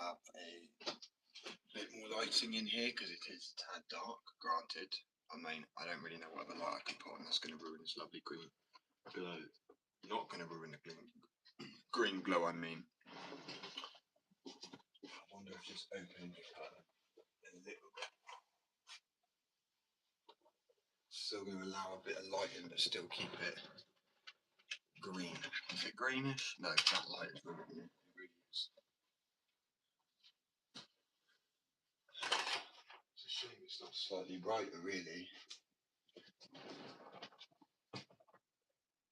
have a bit more lighting in here because it is a tad dark, granted. I mean, I don't really know what other light I can put on that's going to ruin this lovely green glow. Not going to ruin the green glow, I mean. I wonder if just opening the curtain a little bit. Still going to allow a bit of light in, but still keep it green. Is it greenish? No, that light is ruining it. It really is. It's a shame it's not slightly brighter, really.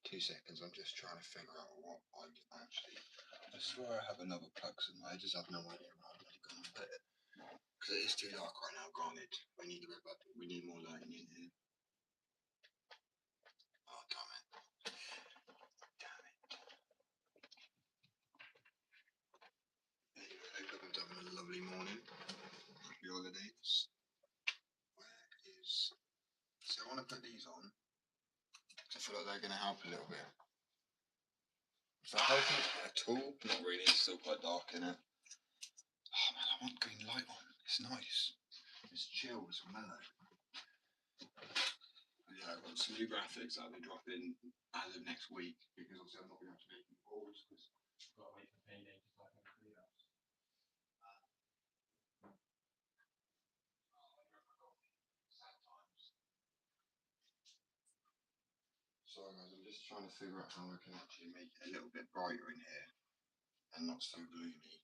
2 seconds, I'm just trying to figure out what I can actually. I swear I have another plug somewhere, I just have no idea where I'm really going to put it. Because it is too dark right now, granted. We need more lighting in here. Oh, damn it. Damn it. Anyway, I hope everyone's having a lovely morning. Happy holidays. Where is. So I want to put these on. Because I feel like they're going to help a little bit. Is that helping at all? Not really, it's still quite dark in it. Oh man, I want green light on. It's nice. It's chill, it's mellow. Yeah, I've got some new graphics that I'll be dropping as of next week because obviously I'm not going to have to make any boards because I've got to wait for payday just like everybody else. Sad times. Sorry guys, I'm just trying to figure out how I can actually make it a little bit brighter in here and not so gloomy.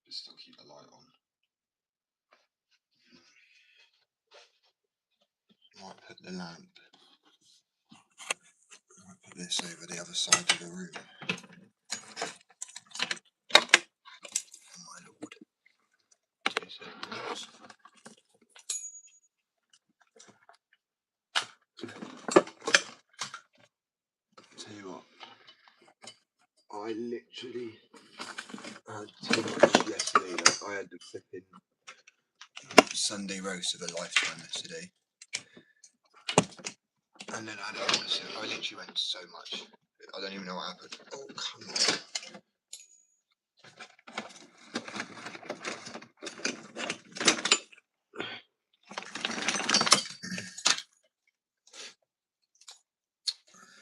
But still keep the light on. Might put the lamp. Might put this over the other side of the room. Oh my lord. 2 seconds. Tell you what, I literally had too much yesterday. Like, I had the flipping Sunday roast of a lifetime yesterday. And then I literally went so much. I don't even know what happened. Oh, come on.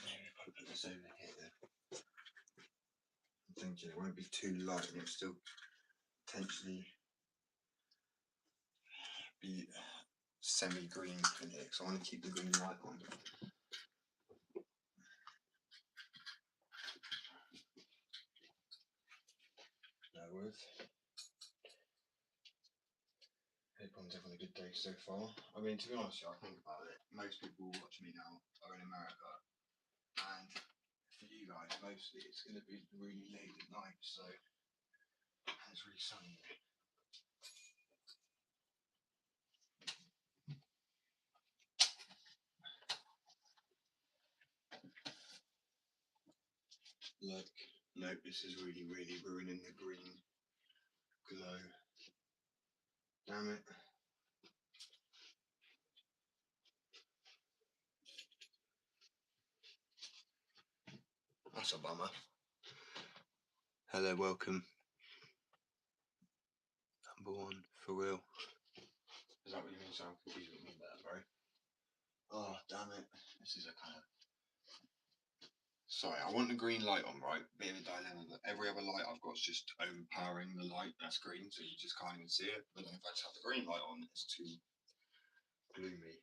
Maybe if I put this over here. I'm thinking it won't be too light and it'll still potentially be semi-green in here because I want to keep the green light on. No worries. Hope everyone's having a good day so far. I mean, to be honest, I think about it. Most people watching me now are in America, and for you guys, mostly it's going to be really late at night, so and it's really sunny. Look, no, this is really ruining the green glow. Damn it. That's a bummer. Hello, welcome. Number 1, for real. Is that what you mean? So I'm confused what you mean there, bro. Oh, damn it. This is a kind of. Sorry, I want the green light on, right? Bit of a dilemma, but every other light I've got is just overpowering the light that's green, so you just can't even see it. But then if I just have the green light on, it's too gloomy.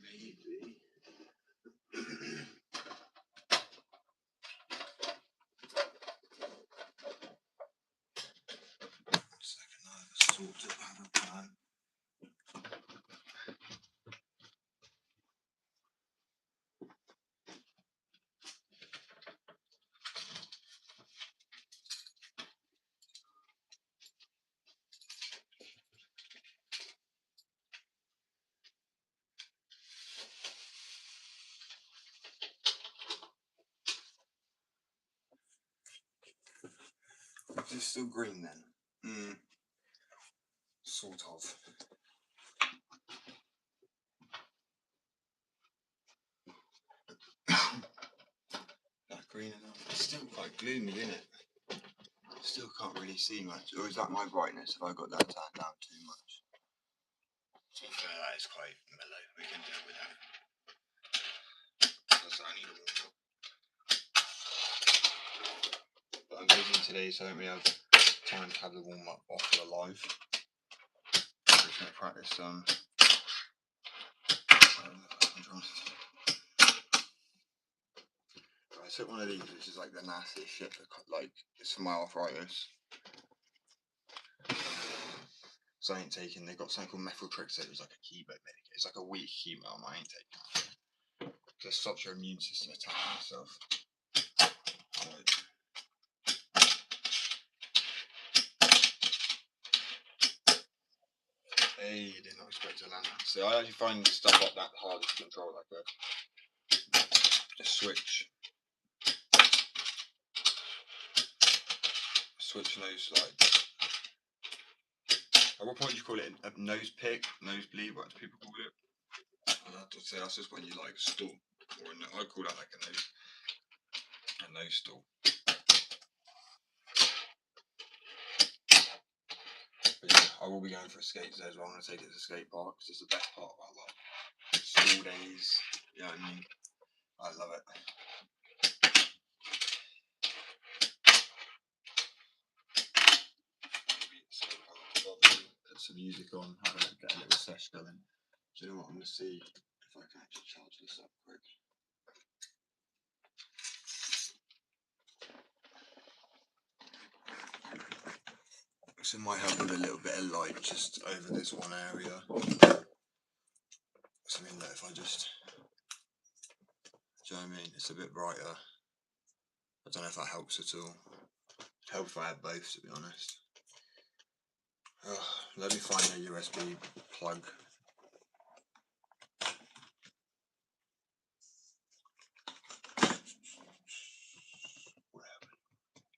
Maybe. Second, I have a sort of have a plan. Is it still green then? Sort of. green enough. It's still quite gloomy, isn't it? Still can't really see much. Or is that my brightness? Have I got that turned down too much? To be fair, that is quite mellow. We can deal with that. That's I need a warm up. But I'm busy today, so I don't really have time to have the warm up off the live. I'm just going to practice some. I took one of these, which is like the nastiest shit. Like, it's for my arthritis. So I ain't taking. They got something called methotrexate. It's like a chemo medication. It's like a weak chemo. I ain't taking. Because it stops your immune system attacking itself. Right. Hey, did not expect to land that. So I actually find stuff like that hard to control, like a switch nose slide. At what point do you call it a nose pick, nosebleed? What do people call it? I have to say that's just when you like stall, or I call that like a nose stall. But yeah, I will be going for a skate today as well. I'm going to take it to the skate park because it's the best part about like school days. You know what I mean? I love it. Put some music on, get a little sesh going. Do you know what? I'm going to see if I can actually charge this up quick. So it might help with a little bit of light just over this one area. So I mean that if I just, do you know what I mean? It's a bit brighter. I don't know if that helps at all. It'd help if I had both, to be honest. Let me find a USB plug.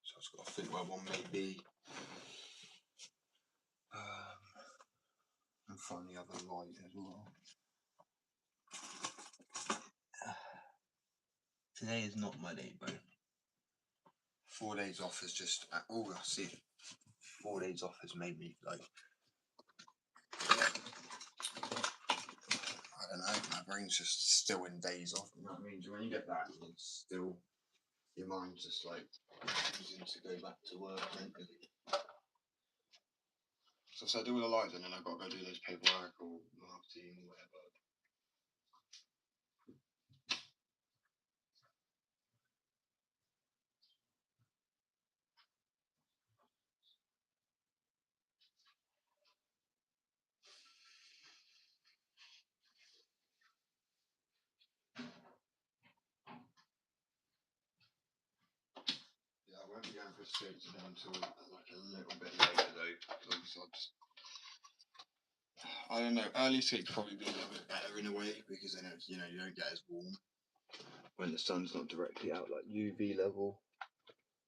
So I've got to think where one may be. And find the other light as well. Today is not my day, bro. 4 days off is just. Oh, I see. 4 days off has made me like. I don't know. My brain's just still in days off. You know what I mean? When you get that, it's still. Your mind's just like using to go back to work mentally. So I do all the lights and then I've got to go do those paperwork or marketing or whatever. Yeah, I won't be going for a skate today until like a little bit later though. Because I don't know, early skates probably be a little bit better in a way because then it's, you know, you don't get as warm when the sun's not directly out, like UV level.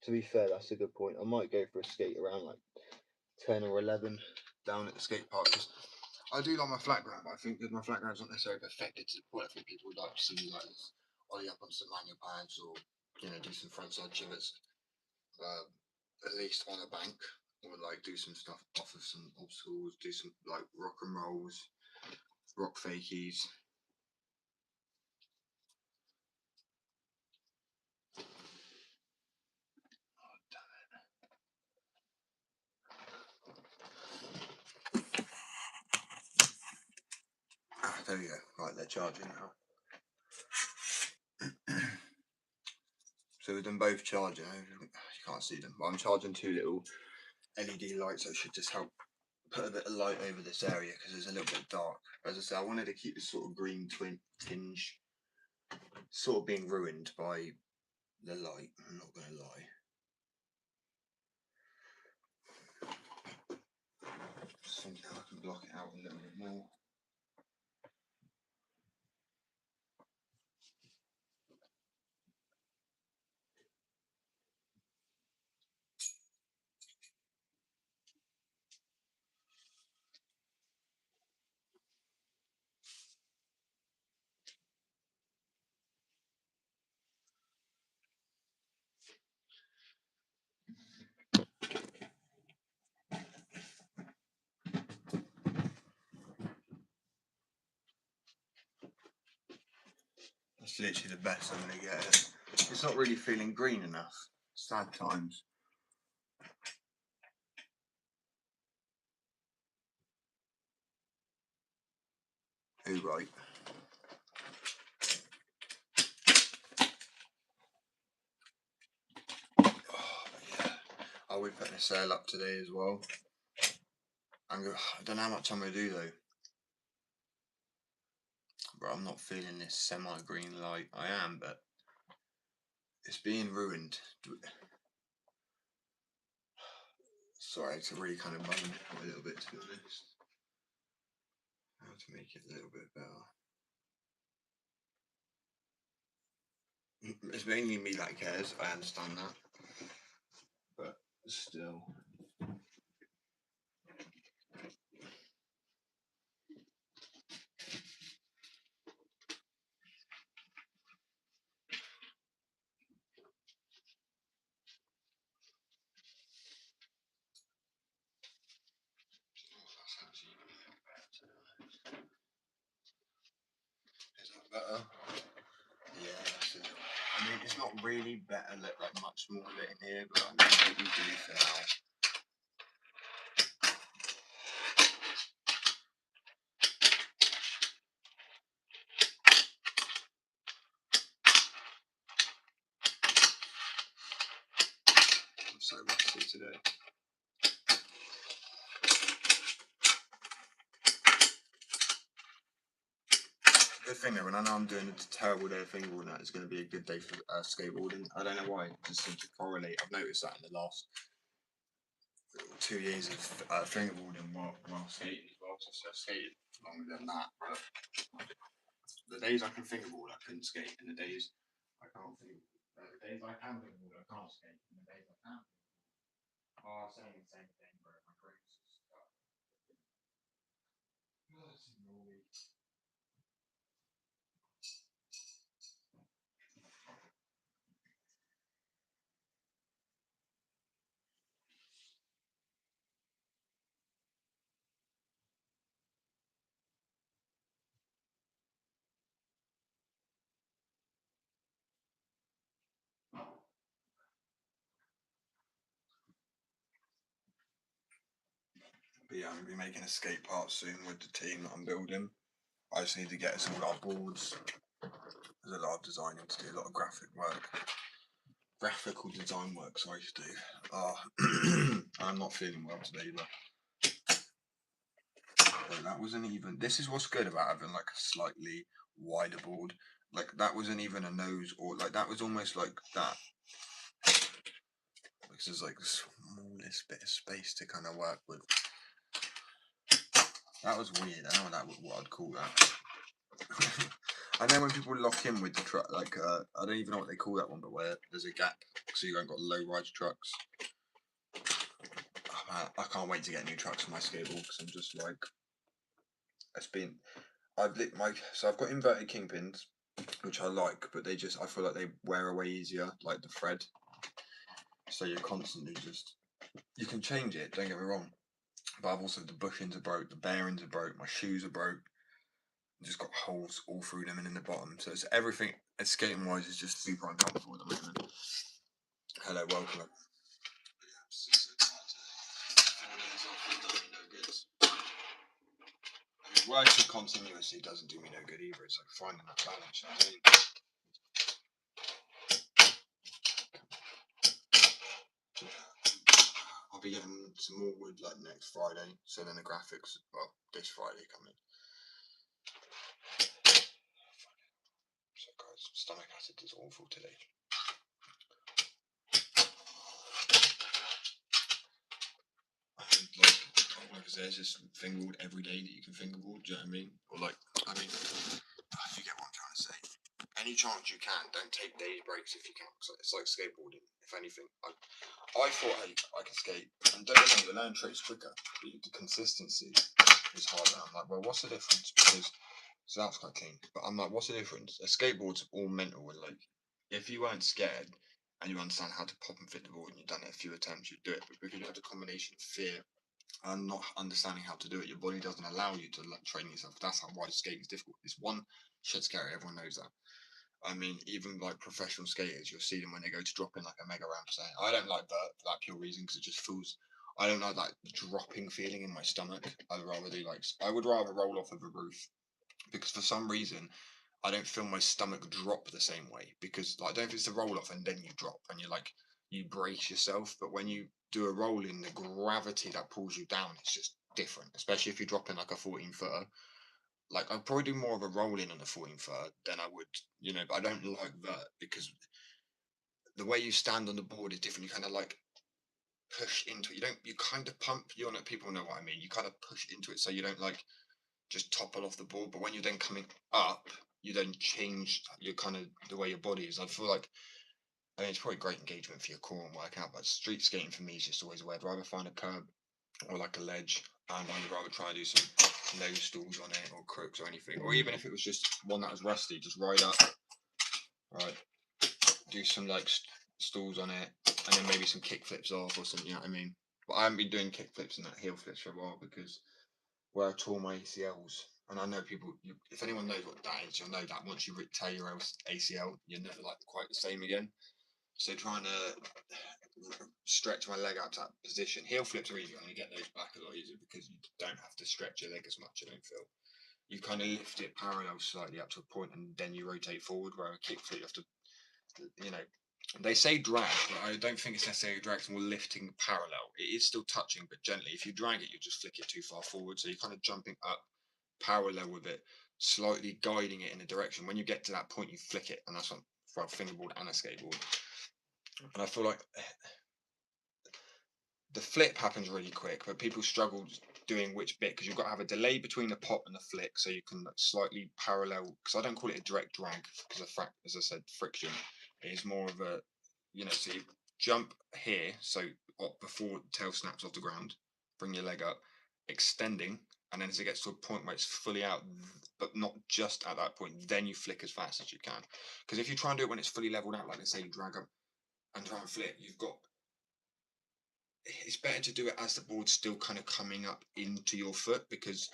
To be fair, that's a good point. I might go for a skate around like 10 or 11 down at the skate park. I do like my flat ground, but I think that my flat ground's not necessarily perfected to the point. I think people would like to see me like this, ollie up on some manual pads or, you know, do some frontside shivers, at least on a bank, or like do some stuff off of some obstacles, do some like rock and rolls, rock fakies. There we go. Right, they're charging now. So with them both charging, you can't see them, but I'm charging two little LED lights that should just help put a bit of light over this area because it's a little bit dark. As I said, I wanted to keep this sort of green tinge sort of being ruined by the light, I'm not going to lie. Just thinking how I can block it out a little bit more. That's literally the best I'm gonna get. It's not really feeling green enough. Sad times. Oh right. Oh yeah. I'll be putting a sail up today as well. I don't know how much I'm gonna do though. But I'm not feeling this semi-green light. I am, but it's being ruined. Sorry, it's really kind of bumming a little bit, to be honest. How to make it a little bit better. It's mainly me that cares, I understand that. But still. Is that better? Yeah, that's it. I mean, it's not really better, like much more of it in here, but I'm going to do for now. I'm so rusty today. Good thing though, when I know I'm doing a terrible day of fingerboarding, it's going to be a good day for skateboarding. I don't know why, it just seems to correlate. I've noticed that in the last 2 years of fingerboarding while skating as well. So I've skated longer than that. But the days I can fingerboard, I couldn't skate, and the days I can't fingerboard, the days I can fingerboard, I can't skate, and the days I can't are saying the same thing, bro. My brain's just stuck. But yeah, I'm going to be making a skate park soon with the team that I'm building. I just need to get us all our boards. There's a lot of designing to do, a lot of graphical design work, sorry to do. I'm not feeling well today, but that wasn't even. This is what's good about having like a slightly wider board. Like that wasn't even a nose, or like that was almost like that. Because there's like the smallest bit of space to kind of work with. That was weird. I don't know what I'd call that. And then when people lock in with the truck, like I don't even know what they call that one, but where there's a gap, so you haven't got low-rise trucks. Oh, man, I can't wait to get new trucks for my skateboard because I'm just like, I've got inverted kingpins, which I like, but I feel like they wear away easier, like the thread. So you're constantly you can change it, don't get me wrong, but I've also, the bushings are broke, the bearings are broke, my shoes are broke. I've just got holes all through them and in the bottom. So it's everything, skating wise, is just super uncomfortable at the moment. Hello, welcome. Working continuously doesn't do me no good either. It's like finding that balance. You know what I mean? I'll be getting some more wood like next Friday. So then the graphics, well, this Friday coming. So guys, stomach acid is awful today. Like there's this fingerboard every day that you can fingerboard. Do you know what I mean? Or like, I mean, if you get what I'm trying to say. Any chance you can, don't take days breaks if you can. It's like skateboarding. If anything, I thought, hey, I can skate, and don't get me wrong, the learn traits quicker. But the consistency is harder. I'm like, well, what's the difference? Because so that's quite clean. But I'm like, what's the difference? A skateboard's all mental, and like, if you weren't scared and you understand how to pop and fit the board, and you've done it a few attempts, you'd do it. But because you have the combination of fear and not understanding how to do it, your body doesn't allow you to like train yourself. That's why skating is difficult. It's one, shit scary. Everyone knows that. I mean, even like professional skaters, you'll see them when they go to drop in like a mega ramp saying, I don't like that for that pure reason because it just feels, I don't like that dropping feeling in my stomach. I'd rather do like, I would rather roll off of a roof because for some reason, I don't feel my stomach drop the same way because like, I don't know if it's the roll off and then you drop and you're like, you brace yourself. But when you do a roll in, the gravity that pulls you down, it's just different, especially if you're dropping like a 14 footer. Like I'd probably do more of a roll in on a 14 footer than I would, but I don't like that because the way you stand on the board is different. You kind of like push into it. You kind of pump, people know what I mean. You kind of push into it so you don't like just topple off the board. But when you're then coming up, you then change your kind of the way your body is. I feel like, I mean, it's probably great engagement for your core and workout, but street skating for me is just always a way. I'd rather find a curb or like a ledge, and I'd rather try to do some nose stools on it or crooks or anything. Or even if it was just one that was rusty, just ride up, right, do some like stalls on it, and then maybe some kick flips off or something. You know what I mean? But I haven't been doing kick flips and that heel flips for a while because where I tore my ACLs, and I know people. If anyone knows what that is, you'll know that once you tear your ACL, you're never like quite the same again. So trying to stretch my leg out to that position. Heel flips are easier, and you get those back a lot easier because you don't have to stretch your leg as much. I don't feel. You kind of lift it parallel slightly up to a point, and then you rotate forward. Where a kick flip, you have to, you know, they say drag, but I don't think it's necessarily drag. It's more lifting parallel. It is still touching, but gently. If you drag it, you just flick it too far forward. So you're kind of jumping up parallel with it, slightly guiding it in a direction. When you get to that point, you flick it, and that's what for a fingerboard and a skateboard. And I feel like the flip happens really quick, but people struggle doing which bit because you've got to have a delay between the pop and the flick, so you can like slightly parallel. Because I don't call it a direct drag because as I said, friction. It is more of a, so you jump here, so before the tail snaps off the ground, bring your leg up, extending, and then as it gets to a point where it's fully out, but not just at that point, then you flick as fast as you can. Because if you try and do it when it's fully leveled out, like let's say you drag up and try and flip, it's better to do it as the board's still kind of coming up into your foot because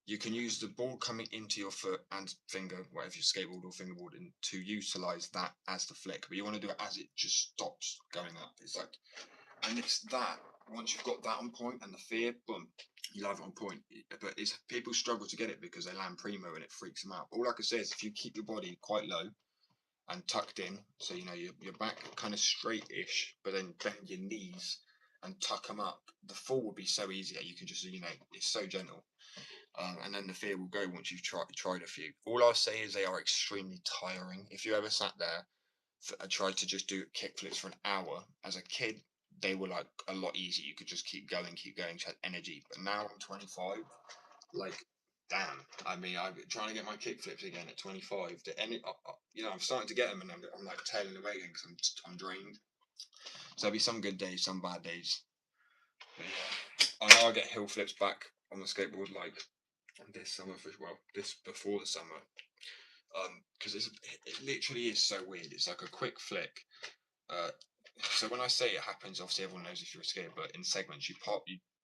you can use the board coming into your foot and finger, whatever your skateboard or fingerboard, and to utilize that as the flick. But you want to do it as it just stops going up. It's like, and it's that once you've got that on point and the fear, boom, you have it on point. But it's people struggle to get it because they land primo and it freaks them out. All I can say is if you keep your body quite low and tucked in, so your back kind of straight-ish, but then bend your knees and tuck them up. The fall will be so easy that you can just it's so gentle, and then the fear will go once you've tried a few. All I'll say is they are extremely tiring. If you ever sat there and tried to just do kick flips for an hour as a kid, they were like a lot easier. You could just keep going, to have energy. But now I'm 25, like damn. I mean, I'm trying to get my kick flips again at 25. I'm starting to get them, and I'm like tailing away again because I'm drained. So there'll be some good days, some bad days. But yeah, I know I get hill flips back on the skateboard like this summer this before the summer. Because it literally is so weird. It's like a quick flick. So when I say it happens, obviously everyone knows if you're a skater, but in segments you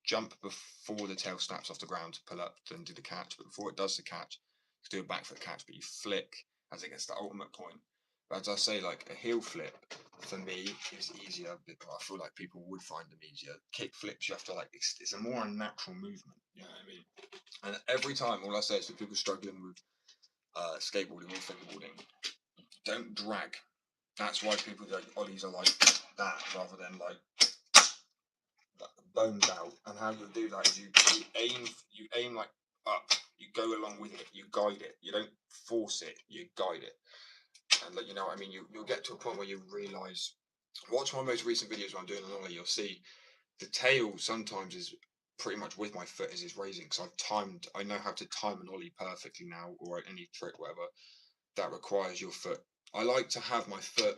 jump before the tail snaps off the ground to pull up, then do the catch. But before it does the catch, you do a back foot catch, but you flick as it gets to the ultimate point. But as I say, like a heel flip for me is easier. I feel like people would find them easier. Kick flips, you have to it's a more unnatural movement. You know what I mean? And every time, all I say is for people struggling with skateboarding or fingerboarding, don't drag. That's why people like ollies are like that rather than like bones out. And how you do that is you aim like up, you go along with it, you guide it. You don't force it, you guide it. And like, you know what I mean? You'll get to a point where you realise, watch my most recent videos when I'm doing an ollie, you'll see the tail sometimes is pretty much with my foot as it's raising because I know how to time an ollie perfectly now, or any trick, whatever, that requires your foot. I like to have my foot,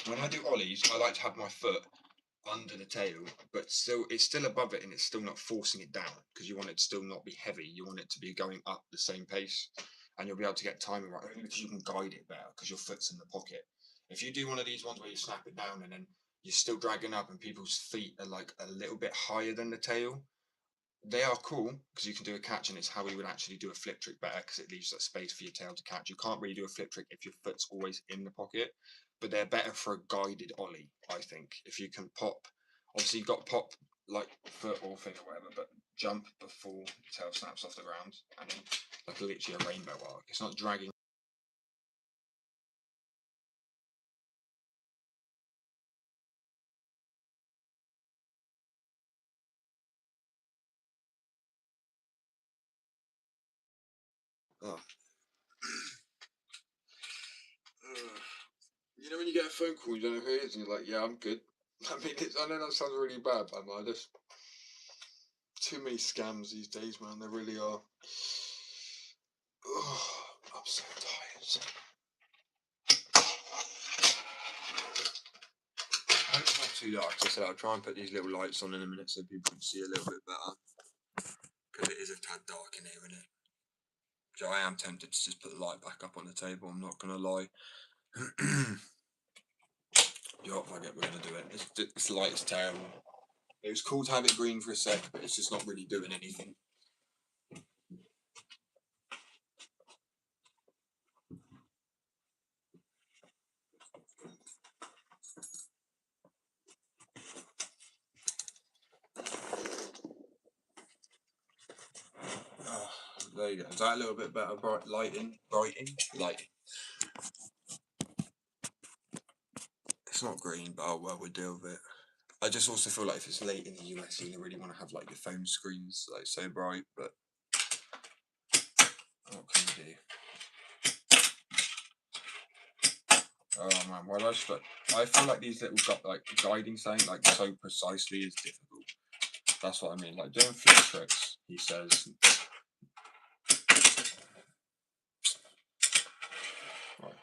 when I do ollies, I like to have my foot under the tail, but it's still above it and it's still not forcing it down because you want it to still not be heavy. You want it to be going up the same pace, and you'll be able to get timing right because you can guide it better because your foot's in the pocket. If you do one of these ones where you snap it down and then you're still dragging up and people's feet are like a little bit higher than the tail, they are cool because you can do a catch, and it's how we would actually do a flip trick better because it leaves that space for your tail to catch. You can't really do a flip trick if your foot's always in the pocket, but they're better for a guided ollie, I think. If you can pop, obviously you've got to pop like foot or thing or whatever, but jump before the tail snaps off the ground, and then like literally a rainbow arc. It's not dragging. Oh. You know when you get a phone call, you don't know who it is, and you're like, "Yeah, I'm good." I mean, I know that sounds really bad, but I just too many scams these days, man. There really are. Oh, I'm so tired. I hope it's not too dark. As I said, I'll try and put these little lights on in a minute so people can see a little bit better. Because it is a tad dark in here, isn't it? So I am tempted to just put the light back up on the table. I'm not gonna lie. Yo, fuck it, we're gonna do it. This light is terrible. It was cool to have it green for a sec, but it's just not really doing anything. Oh, there you go. Is that a little bit better? Lighting. It's not green, but oh well, we'll deal with it. I just also feel like if it's late in the US, you don't really want to have like your phone screens like so bright. But what can you do? Oh man, well I feel like these little like guiding something like so precisely is difficult. That's what I mean. Like doing flip tricks, he says. Right,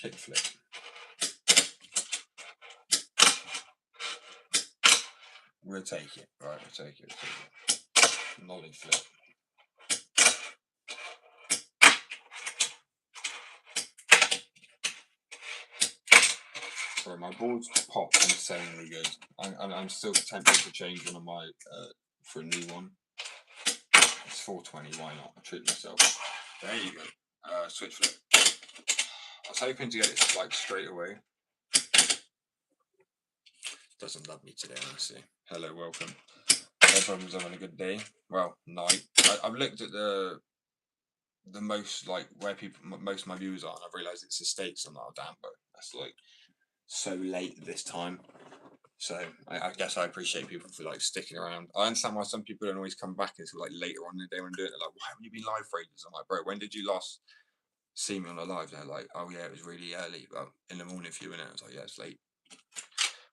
kick flip. We'll take it. Right, we'll take it. Nollie flip. Sorry, my board's popped insanely good. I'm still tempted to change one of my for a new one. It's 420. Why not? I treat myself. There you go. Switch flip. I was hoping to get it like straight away. Doesn't love me today, honestly. Hello, welcome. Everyone's having a good day. Well, night. I've looked at the most like where most of my viewers are, and I've realised it's the States. I'm like, oh damn, but that's like so late this time. So I guess I appreciate people for like sticking around. I understand why some people don't always come back until like later on in the day when doing it. They're like, why haven't you been live for ages? I'm like, bro, when did you last see me on a live? They're like, oh yeah, it was really early, but in the morning for you, innit? I was like, yeah, it's late.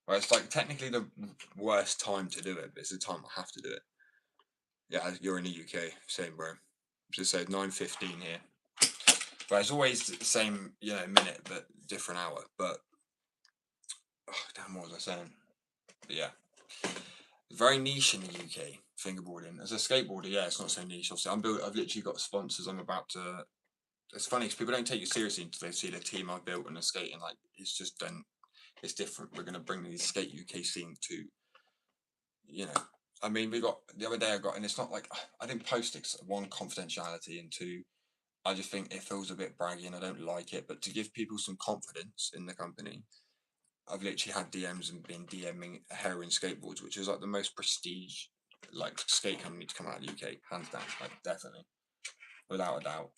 Well, it's like technically the worst time to do it, but it's the time I have to do it. Yeah, you're in the UK, same, bro. Just said 9:15 here. But it's always the same, minute, but different hour. But oh, damn, what was I saying? But yeah, very niche in the UK fingerboarding. As a skateboarder, yeah, it's not so niche. Obviously, I've literally got sponsors. I'm about to. It's funny because people don't take you seriously until they see the team I've built and the skating. Like it's just then it's different. We're gonna bring the skate UK scene to, I mean, we got the other day. I got, and it's not like I didn't post it. 'Cause one, confidentiality, and two, I just think it feels a bit braggy and I don't like it. But to give people some confidence in the company, I've literally had DMs and been DMing Heroin Skateboards, which is like the most prestige like skate company to come out of the UK, hands down, like definitely, without a doubt.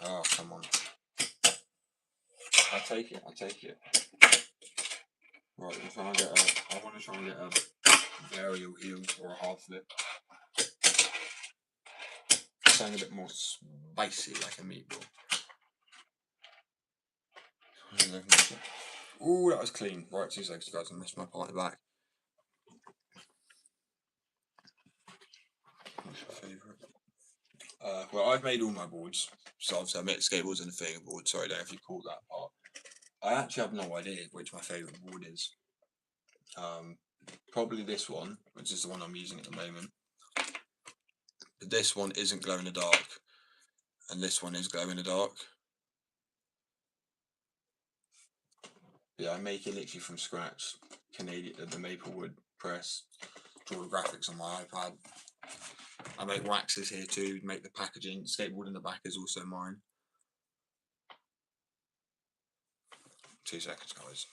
Oh come on, I take it. Right, I want to try and get a varial heel or a hard flip. Something a bit more spicy, like a meatball. Ooh, that was clean. Right, 2 seconds, guys. I missed my party back. What's your favourite? Well, I've made all my boards. So obviously I made skateboards and a fingerboard. Sorry, I don't know if you call that part. I actually have no idea which my favourite board is. Probably this one, which is the one I'm using at the moment. But this one isn't glow in the dark. And this one is glow in the dark. Yeah, I make it literally from scratch. Canadian, the Maplewood press. install the graphics on my iPad. I make waxes here too, make the packaging. Skateboard in the back is also mine. 2 seconds, guys.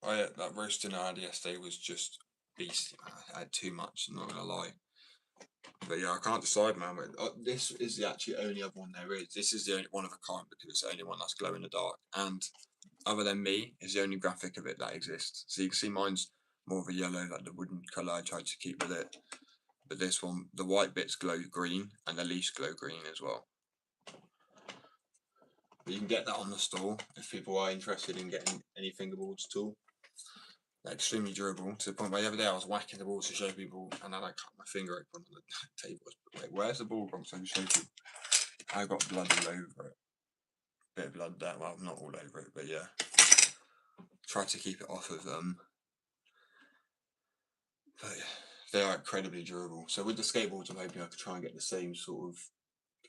Oh yeah, that roasting I had yesterday was just beastly, man. I had too much, I'm not gonna lie. But yeah, I can't decide, man. This is the actually only other one there is. This is the only one of a kind because it's the only one that's glow in the dark. And other than me, is the only graphic of it that exists. So you can see mine's more of a yellow, like the wooden colour I tried to keep with it. But this one, the white bits glow green and the leaves glow green as well. But you can get that on the store if people are interested in getting any fingerboards at all. They're extremely durable to the point where the other day I was whacking the ball to show people and then I cut my finger open on the table. Wait, where's the ball from? So I can show you. I got blood all over it. Bit of blood there, well, not all over it, but yeah. Try to keep it off of them. But yeah, they are incredibly durable. So with the skateboards, I'm hoping I could try and get the same sort of.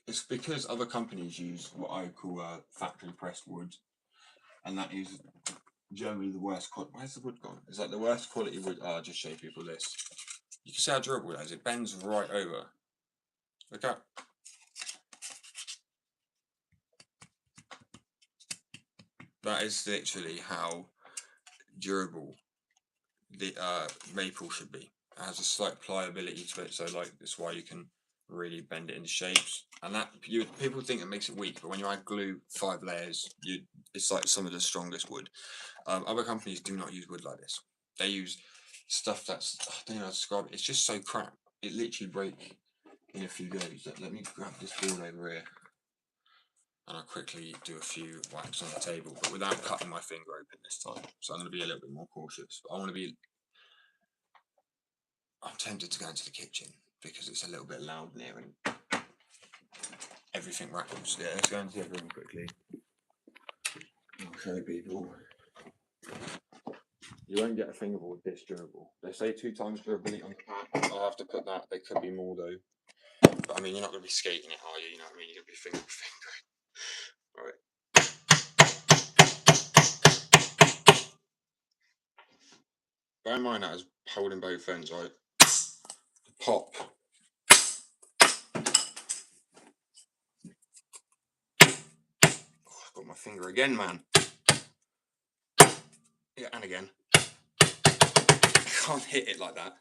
It's because other companies use what I call factory pressed wood, and that is generally the worst quality. Where's the wood gone? It's like the worst quality wood. I'll just show people this. You can see how durable it is. It bends right over. Look at. That is literally how durable the maple should be. It has a slight pliability to it, so like that's why you can really bend it into shapes. And that people think it makes it weak, but when you add glue 5 layers, it's like some of the strongest wood. Other companies do not use wood like this. They use stuff that's I don't know how to describe it. It's just so crap. It literally break in a few goes. Let me grab this board over here. And I'll quickly do a few whacks on the table, but without cutting my finger open this time. So I'm going to be a little bit more cautious. But I'm tempted to go into the kitchen because it's a little bit loud in here and everything rattles. Yeah, let's go into the other room quickly. I'll show people. You won't get a fingerboard this durable. They say 2 times durability on the pack. I'll have to put that. They could be more though. But I mean, you're not going to be skating it, are you? You know what I mean? You're going to be finger to finger. Alright. Bear in mind that is holding both ends, right? Pop. Oh, I've got my finger again, man. Yeah, and again. I can't hit it like that.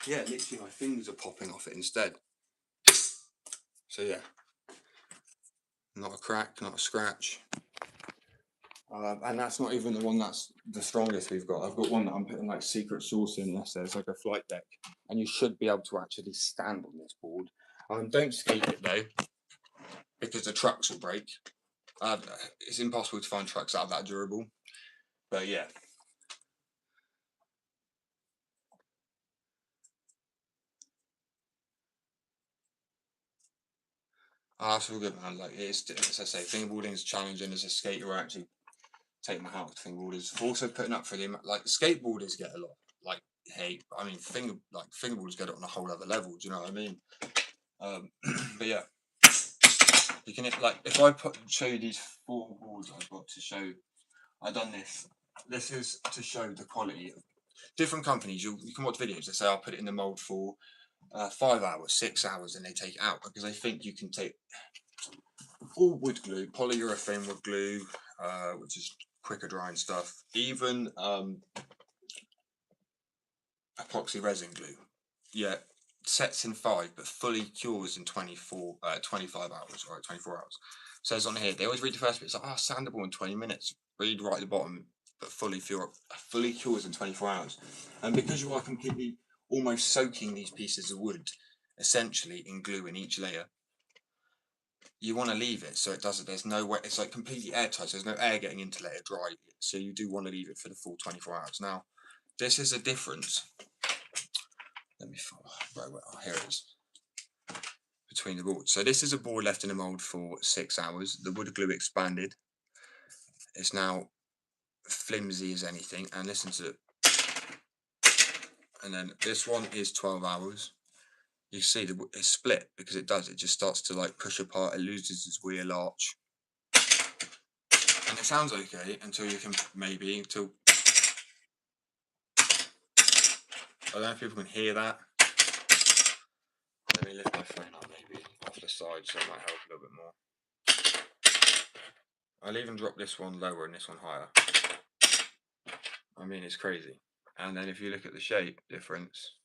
Yeah, literally my fingers are popping off it instead. So yeah. Not a crack, not a scratch. And that's not even the one that's the strongest we've got. I've got one that I'm putting like secret sauce in. It's like a flight deck. And you should be able to actually stand on this board. Don't skate it though, because the trucks will break. It's impossible to find trucks that are that durable. But yeah. That's all good, man. Like it's as I say, fingerboarding is challenging as a skater. I actually take my hat off to fingerboarders. Also putting up for them, like skateboarders get a lot. Like hate. I mean, fingerboarders get it on a whole other level. Do you know what I mean? But yeah, you can like if I show you these 4 boards I've got to show. I've done this. This is to show the quality of different companies. You can watch videos. They say I'll put it in the mold for 5 hours, 6 hours, and they take it out because they think you can take all wood glue, polyurethane wood glue, which is quicker drying stuff, even epoxy resin glue. Yeah, sets in 5, but fully cures in 25 hours, right? 24 hours. Says on here, they always read the first bit. It's like, sandable in 20 minutes. Read right at the bottom, but fully cures in 24 hours. And because you are completely almost soaking these pieces of wood, essentially in glue in each layer, you want to leave it so it doesn't. There's no way. It's like completely airtight. So there's no air getting into let it dry. So you do want to leave it for the full 24 hours. Now, this is a difference. Let me find. Here it is. Between the boards. So this is a board left in the mold for 6 hours. The wood glue expanded. It's now flimsy as anything. And listen to it. And then this one is 12 hours. You see it's split because it does. It just starts to like push apart. It loses its wheel arch, and it sounds okay until you can until I don't know if people can hear that. Let me lift my phone up maybe off the side so it might help a little bit more. I'll even drop this one lower and this one higher. I mean, it's crazy. And then if you look at the shape difference,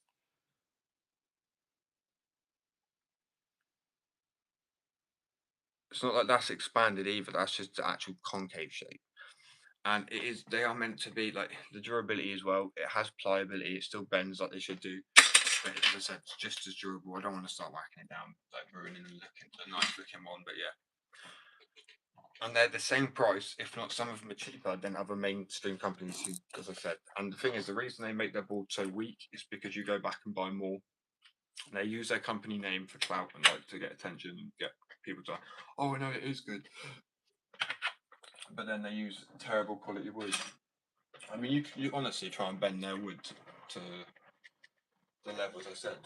it's not like that's expanded either. That's just the actual concave shape. And they are meant to be like the durability as well. It has pliability. It still bends like they should do. But as I said, it's just as durable. I don't want to start whacking it down, like ruining a nice looking one. But yeah. And they're the same price, if not some of them are cheaper than other mainstream companies who, as I said. And the thing is, the reason they make their board so weak is because you go back and buy more. And they use their company name for clout and like to get attention and get people to, oh, I know it is good. But then they use terrible quality wood. I mean, you honestly try and bend their wood to the levels I said,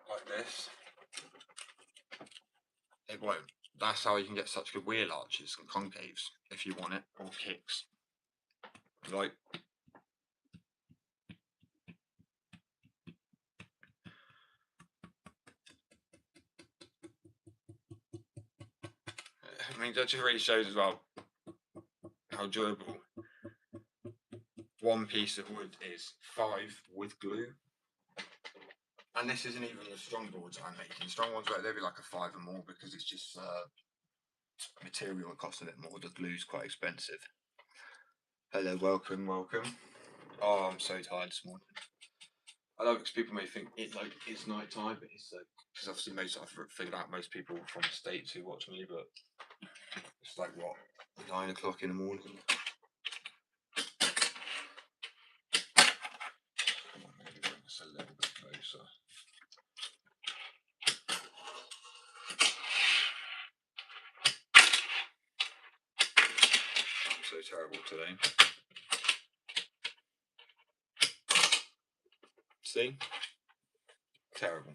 like this. It won't. That's how you can get such good wheel arches and concaves if you want it, or kicks. Like, I mean, that just really shows as well how durable one piece of wood is. 5 with glue. And this isn't even the strong boards I'm making. Strong ones, they'll be like a 5 or more because it's just material that costs a bit more. The glue's quite expensive. Hello, welcome. Oh, I'm so tired this morning. I love it because people may think it's night time, but it's like, because obviously I've figured out most people from the States who watch me, but it's like what, 9 o'clock in the morning. Come on, maybe bring this a little bit closer. I'm so terrible today. See? Terrible.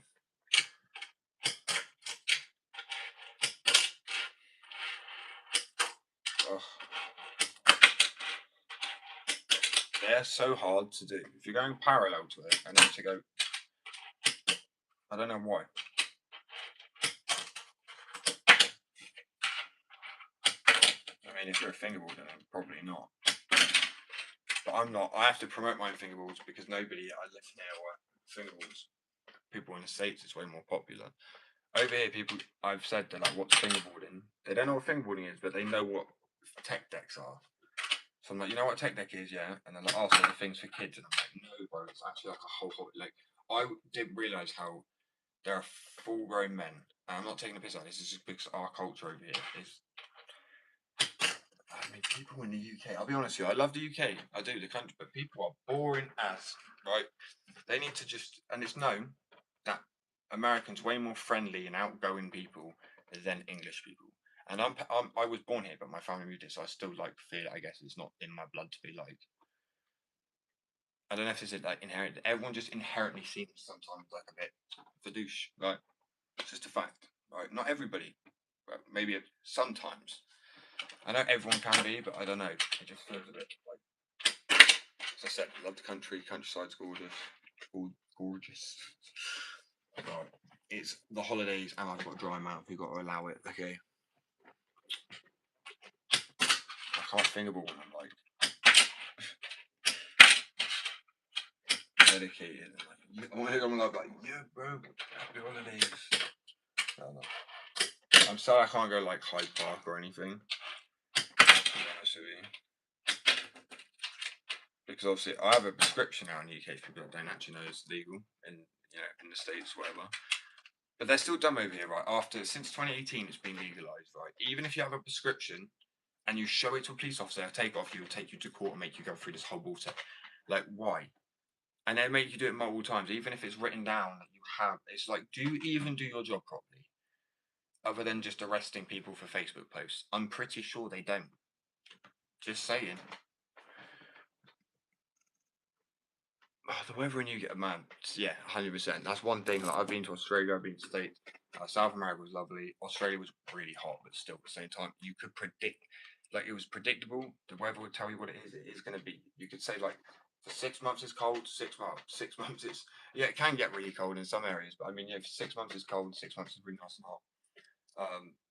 Ugh. They're so hard to do. If you're going parallel to it and then to go, I don't know why. I mean, if you're a fingerboard, then probably not. But I'm not. I have to promote my own fingerboards because nobody I live near fingerboards. People in the States, it's way more popular. Over here, people, I've said they're like, what's fingerboarding? They don't know what fingerboarding is, but they know what tech decks are. So I'm like, you know what tech deck is, yeah? And they're like, oh, so the things for kids. And I'm like, no, bro, it's actually like a whole hobby. Like, I didn't realise how there are full grown men. And I'm not taking a piss out of this, it's just because our culture over here is. I mean, people in the UK, I'll be honest with you, I love the UK, I do, the country, but people are boring as, right? They need to just, and it's known that Americans way more friendly and outgoing people than English people. And I was born here, but my family moved here, so I still like feel it. I guess it's not in my blood to be like. I don't know if it's like inherent. Everyone just inherently seems sometimes like a bit fadouche, right? It's just a fact, right? Not everybody, but maybe sometimes. I know everyone can be, but I don't know. It just feels a bit like. As I said, love the country. Countryside's gorgeous. Gorgeous. Right. It's the holidays, and I've got a dry mouth. You've got to allow it. Okay. I can't fingerboard when I'm like dedicated. I'm like, yeah, bro. Happy holidays. No. I'm sorry I can't go like Hyde Park or anything. To be honest with you. Because obviously I have a prescription now in the UK for people that don't actually know it's legal in the States, whatever. But they're still dumb over here, right? Since 2018 it's been legalised, right? Even if you have a prescription and you show it to a police officer, they'll take it off you, will take you to court and make you go through this whole bullshit. Like, why? And they make you do it multiple times, even if it's written down that you have. It's like, do you even do your job properly? Other than just arresting people for Facebook posts. I'm pretty sure they don't. Just saying. The weather in UK, man, yeah, 100%. That's one thing. Like I've been to Australia, I've been to States. South America was lovely. Australia was really hot, but still at the same time, you could predict, like it was predictable. The weather would tell you what it is. It is going to be. You could say like for 6 months it's cold. 6 months. 6 months it's yeah. It can get really cold in some areas, but I mean yeah, for 6 months it's cold. 6 months is really nice and hot.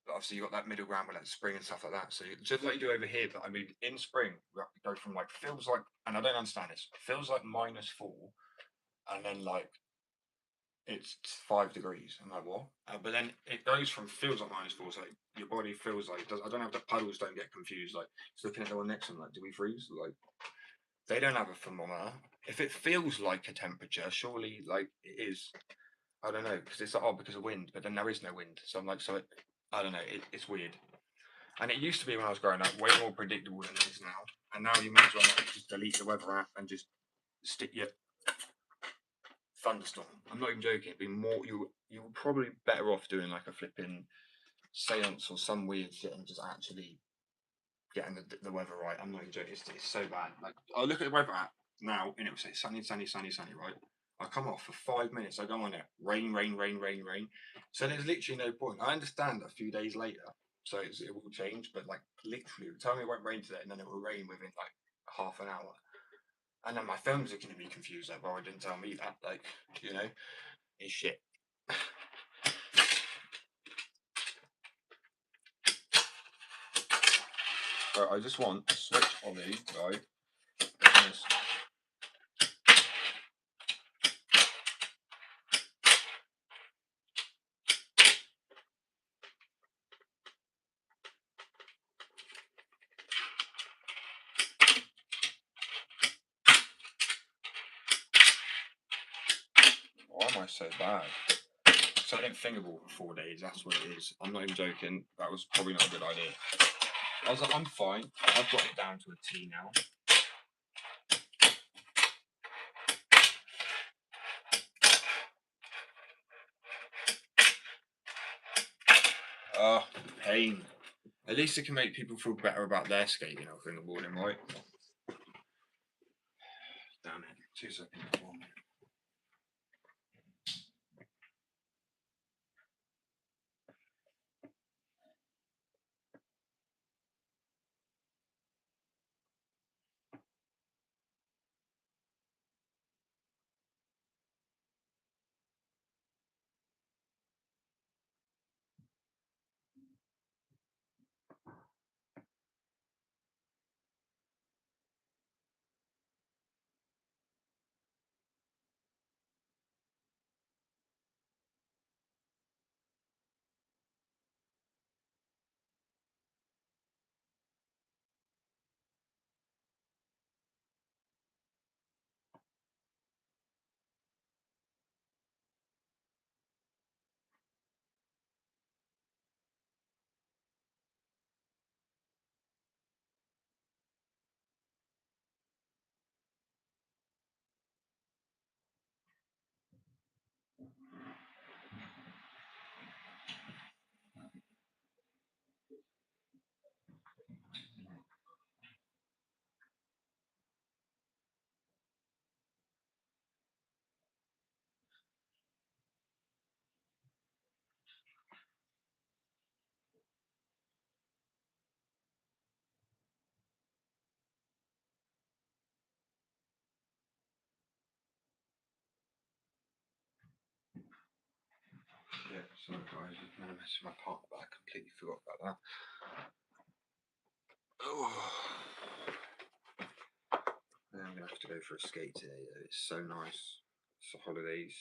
But obviously you got that middle ground with like spring and stuff like that. So just like you do over here, but I mean in spring we go from like feels like, and I don't understand this, feels like -4, and then like it's 5 degrees. I'm like, what? But then it goes from feels like -4, so like, your body feels like it does. I don't know if the puddles don't get confused. Like, just looking at the one next to them, like, do we freeze? Like, they don't have a thermometer. If it feels like a temperature, surely like it is. I don't know because it's like, oh, because of wind, but then there is no wind. So I'm like, so it, I don't know. It's weird. And it used to be when I was growing up way more predictable than it is now. And now you might as well like, just delete the weather app and just stick your thunderstorm. I'm not even joking. It'd be more. You were probably better off doing like a flipping seance or some weird shit and just actually getting the weather right. I'm not even joking. It's so bad. Like I look at the weather app now and it will say sunny, sunny, sunny, sunny. Right. I come off for 5 minutes. I go on there. Rain, rain, rain, rain, rain. So there's literally no point. I understand a few days later, so it will change. But like literally, tell me it won't rain today, and then it will rain within like half an hour. And then my phones are going to be confused. Like, well, it didn't tell me that. Like, you know, it's shit. So I just want to switch Ollie, right? Why am I so bad? So I didn't fingerball for 4 days. That's what it is. I'm not even joking. That was probably not a good idea. I was like, I'm fine. I've got it down to a T now. Pain. At least it can make people feel better about their skating or fingerboarding, right? Damn it. 2 seconds. Yeah, sorry guys, I'm going to mess with my partner, but I completely forgot about that. Oh. Yeah, I'm going to have to go for a skate today though. It's so nice. It's the holidays.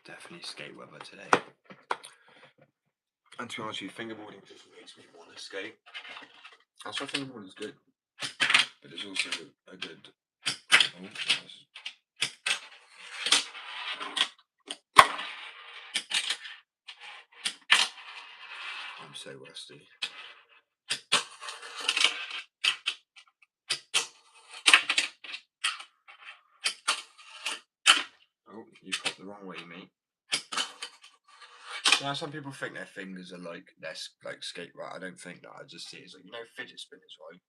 definitely skate weather today. And to be honest with you, fingerboarding just makes me want to skate. That's why fingerboarding is good. But it's also a good. Oh, I'm so rusty. Oh, you popped the wrong way, mate. Now, some people think their fingers are like skate right. I don't think that. I just see it as like, fidget spinners, right?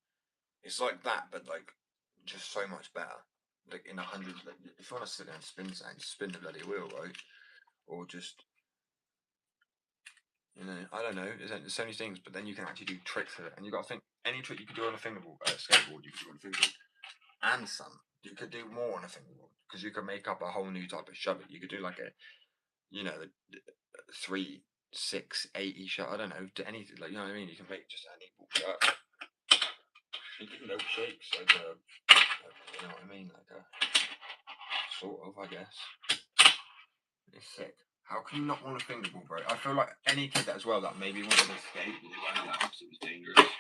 It's like that, but like just so much better. Like in 100, like, if you want to sit there and spin something, spin the bloody wheel, right? Or just, I don't know. There's so many things, but then you can actually do tricks with it, and you got to think any trick you could do on a fingerboard, skateboard, you could do on a fingerboard, and some. You could do more on a fingerboard because you could make up a whole new type of shove it. You could do like a, a 3, 6, 80 shot. I don't know, to anything, like, you know what I mean. You can make just an equal shot. You can no shapes like you know what I mean, like a sort of, I guess. It's sick. How can you not want a fingerboard, bro? I feel like any kid that as well that maybe wanted to skate, but they weren't allowed because it was dangerous.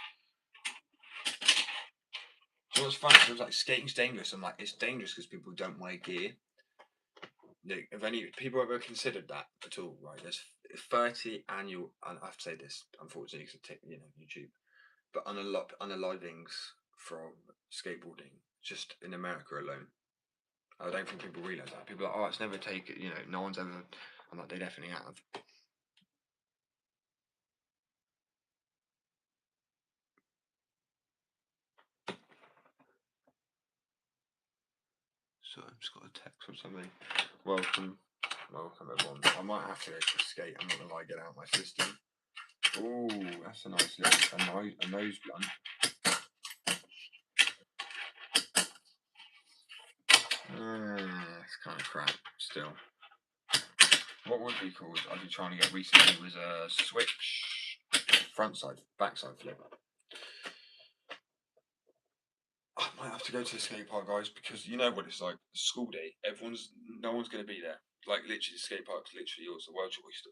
So what's funny? It feels like skating's dangerous. I'm like, it's dangerous because people don't wear gear. Like, if any people ever considered that at all, right? There's 30 annual, and I have to say this, unfortunately, because YouTube, but unalivings from skateboarding just in America alone. I don't think people realise that. People are like, oh, it's never taken, no one's ever. I'm like, they definitely have. So I've just got a text from somebody. Welcome everyone. I might have to go to skate. I'm not gonna lie, get out my system. Oh, that's a nice little a nose blunt. It's kind of crap still. What would be cool, I'd be trying to get recently was a switch backside flip. I might have to go to the skate park, guys, because you know what it's like. School day, no one's going to be there. Like literally, the skate park's literally yours, the world's your oyster.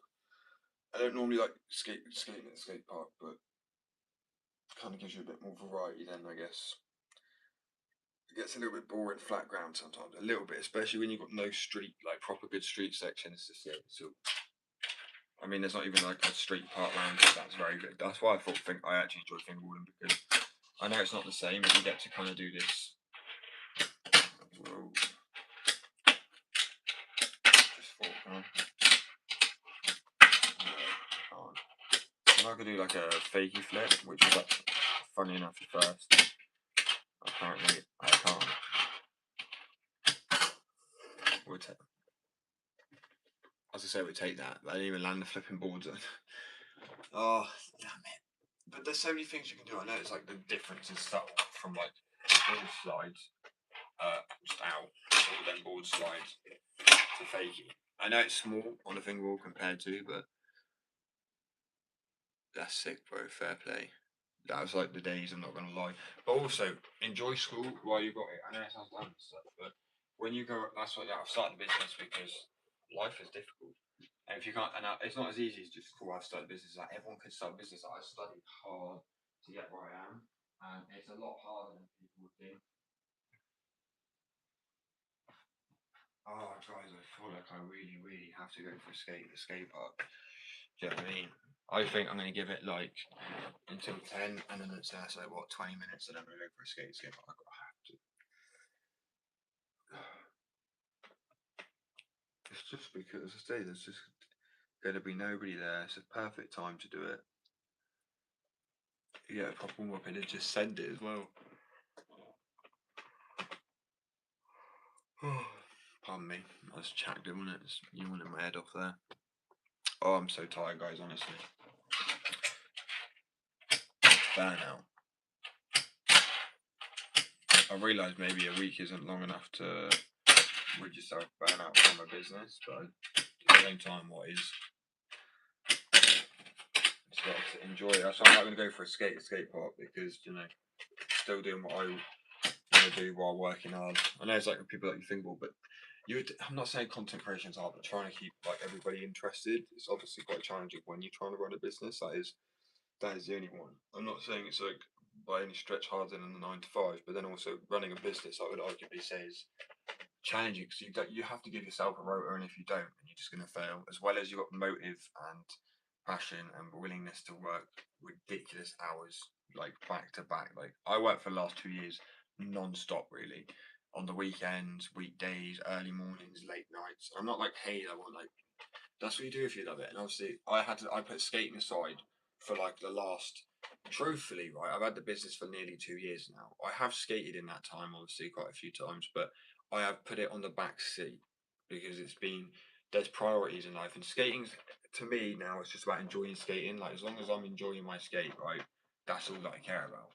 I don't normally like skating at the skate park, but it kind of gives you a bit more variety. Then I guess it gets a little bit boring, flat ground sometimes. A little bit, especially when you've got no street, like proper good street sections to skate. So, I mean, there's not even like a street park round. That's very good. That's why I actually enjoy fingerboarding, because I know it's not the same, but you get to kind of do this. Whoa. Just fork on. I could do like a fakey flip, which is like funny enough at first. Apparently, I can't. As I say, we take that. But I didn't even land the flipping boards on. Oh, damn it. But there's so many things you can do. I know it's like the difference is subtle from like board slides, just out, or then board slides to fakey. I know it's small on a fingerboard compared to, but that's sick, bro. Fair play. That was like the days, I'm not going to lie. But also, enjoy school while you got it. I know it sounds dumb and stuff, but when you go, that's why I've started a business, because life is difficult. And if you can't, it's not as easy as just, cool, I've started a business. Like, everyone could start a business. I studied hard to get where I am, and it's a lot harder than people would think. Oh, guys, I feel like I really, really have to go for a skate park. Do you know what I mean? I think I'm going to give it like until 10, and then it's 20 minutes, and I'm going to go for a skate park. I have to. It's just because, as I say, there's just going to be nobody there. It's a perfect time to do it. Yeah, proper warm up, and then just send it as well. Pardon me, I was chacked it, wasn't it? You wanted my head off there. Oh, I'm so tired, guys, honestly. Burnout. I realise maybe a week isn't long enough to rid yourself burnout from a business, but at the same time, what is? Just got to enjoy it. That's why I'm not going to go for a skate park, because, still doing what I want to do while working hard. I know it's like people like you think, but I'm not saying content creation is hard, but trying to keep like everybody interested is obviously quite challenging when you're trying to run a business. That is the only one. I'm not saying it's like by any stretch harder than the 9 to 5, but then also running a business, I would arguably say is challenging because you have to give yourself a rota, and if you don't, then you're just going to fail. As well as you've got motive and passion and willingness to work ridiculous hours, like back to back. Like I worked for the last 2 years non-stop, really, on the weekends, weekdays, early mornings, late nights. I'm not like, hey, I want like that's what you do if you love it. And obviously, I put skating aside for like the last. Truthfully, right, I've had the business for nearly 2 years now. I have skated in that time, obviously, quite a few times, but I have put it on the back seat because there's priorities in life, and skating's to me now it's just about enjoying skating. Like as long as I'm enjoying my skate, right, that's all that I care about.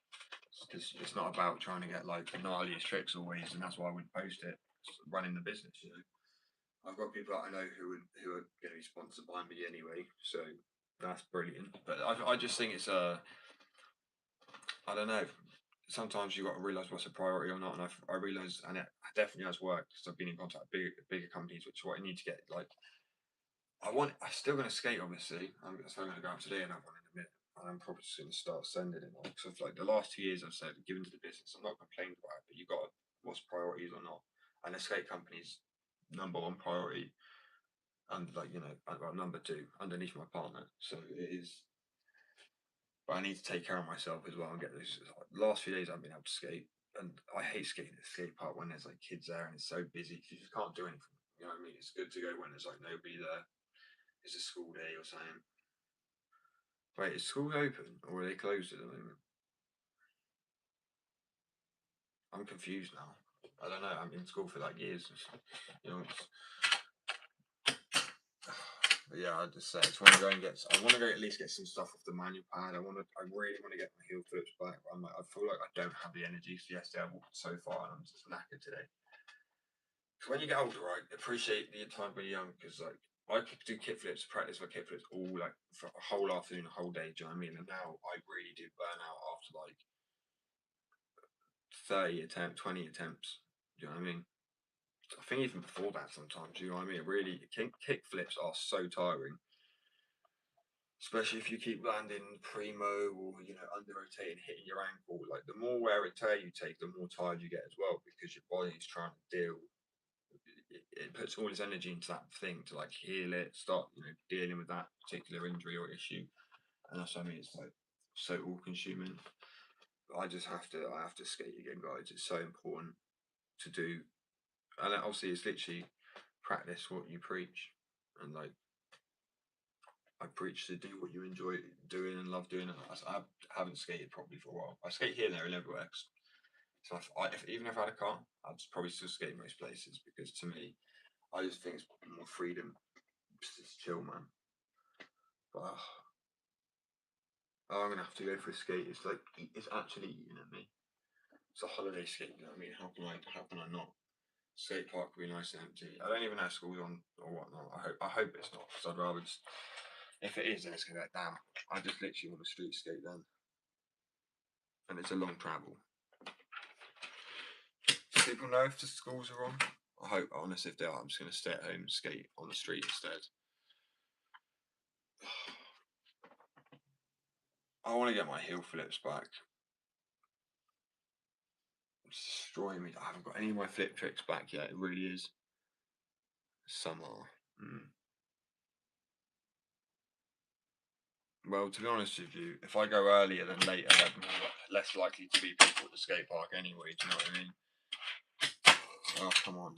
Because it's not about trying to get like the gnarliest tricks always, and that's why I would post it. Running the business, you know. I've got people that I know who are going to be sponsored by me anyway, so that's brilliant. But I just think it's I don't know. Sometimes you got to realize what's a priority or not, and I realize, and it definitely has worked because I've been in contact with bigger companies, which is what I need to get. Like I'm still going to skate, obviously. I'm still going to go out today and have one in a minute. And I'm probably just going to start sending it. Because like the last 2 years, I've said, given to the business, I'm not complaining about it, but you got what's priorities or not. And the skate company's number one priority and like well, number two underneath my partner. So it is. But I need to take care of myself as well and get those. The last few days I've been able to skate, and I hate skating at the skate park when there's like kids there and it's so busy. You just can't do anything. You know what I mean? It's good to go when there's like nobody there. It's a school day or something. Wait, is school open or are they closed at the moment? I'm confused now. I don't know. I'm in school for like years. You know, but yeah, I just say I just want to go and get. I want to go at least get some stuff off the manual pad. I really want to get my heel flips back. I feel like I don't have the energy. So yesterday I walked so far and I'm just knackered today. Because when you get older, I appreciate the time when you're young. Because like I could do kick flips, practice for kick flips all like for a whole afternoon, a whole day. Do you know what I mean? And now I really do burn out after like 30 attempts, 20 attempts. Do you know what I mean? I think even before that sometimes, you know what I mean? Really, kick flips are so tiring. Especially if you keep landing primo or under rotating, hitting your ankle. Like the more wear and tear you take, the more tired you get as well because your body's trying to deal. It puts all its energy into that thing to like heal it, start dealing with that particular injury or issue, and that's what I mean. It's like so all consuming. I have to skate again, guys. It's so important to do, and obviously it's literally practice what you preach, and like I preach to do what you enjoy doing and love doing. I haven't skated properly for a while. I skate here, there, and everywhere. So even if I had a car, I'd probably still skate most places because to me, I just think it's more freedom. Just chill, man. But I'm gonna have to go for a skate. It's like it's actually eating at me. It's a holiday skate. You know what I mean? How can I not? Skate park will be nice and empty. I don't even know if school's on or whatnot. I hope it's not because I'd rather just. If it is, then it's gonna go damn. I just literally want a street skate then, and it's a long travel. Do people know if the schools are on? I hope, honestly, if they are, I'm just gonna stay at home and skate on the street instead. I want to get my heel flips back. It's destroying me. I haven't got any of my flip tricks back yet. It really is. Some are. Well, to be honest with you, if I go earlier than later, there's less likely to be people at the skate park anyway. Do you know what I mean? Oh, come on.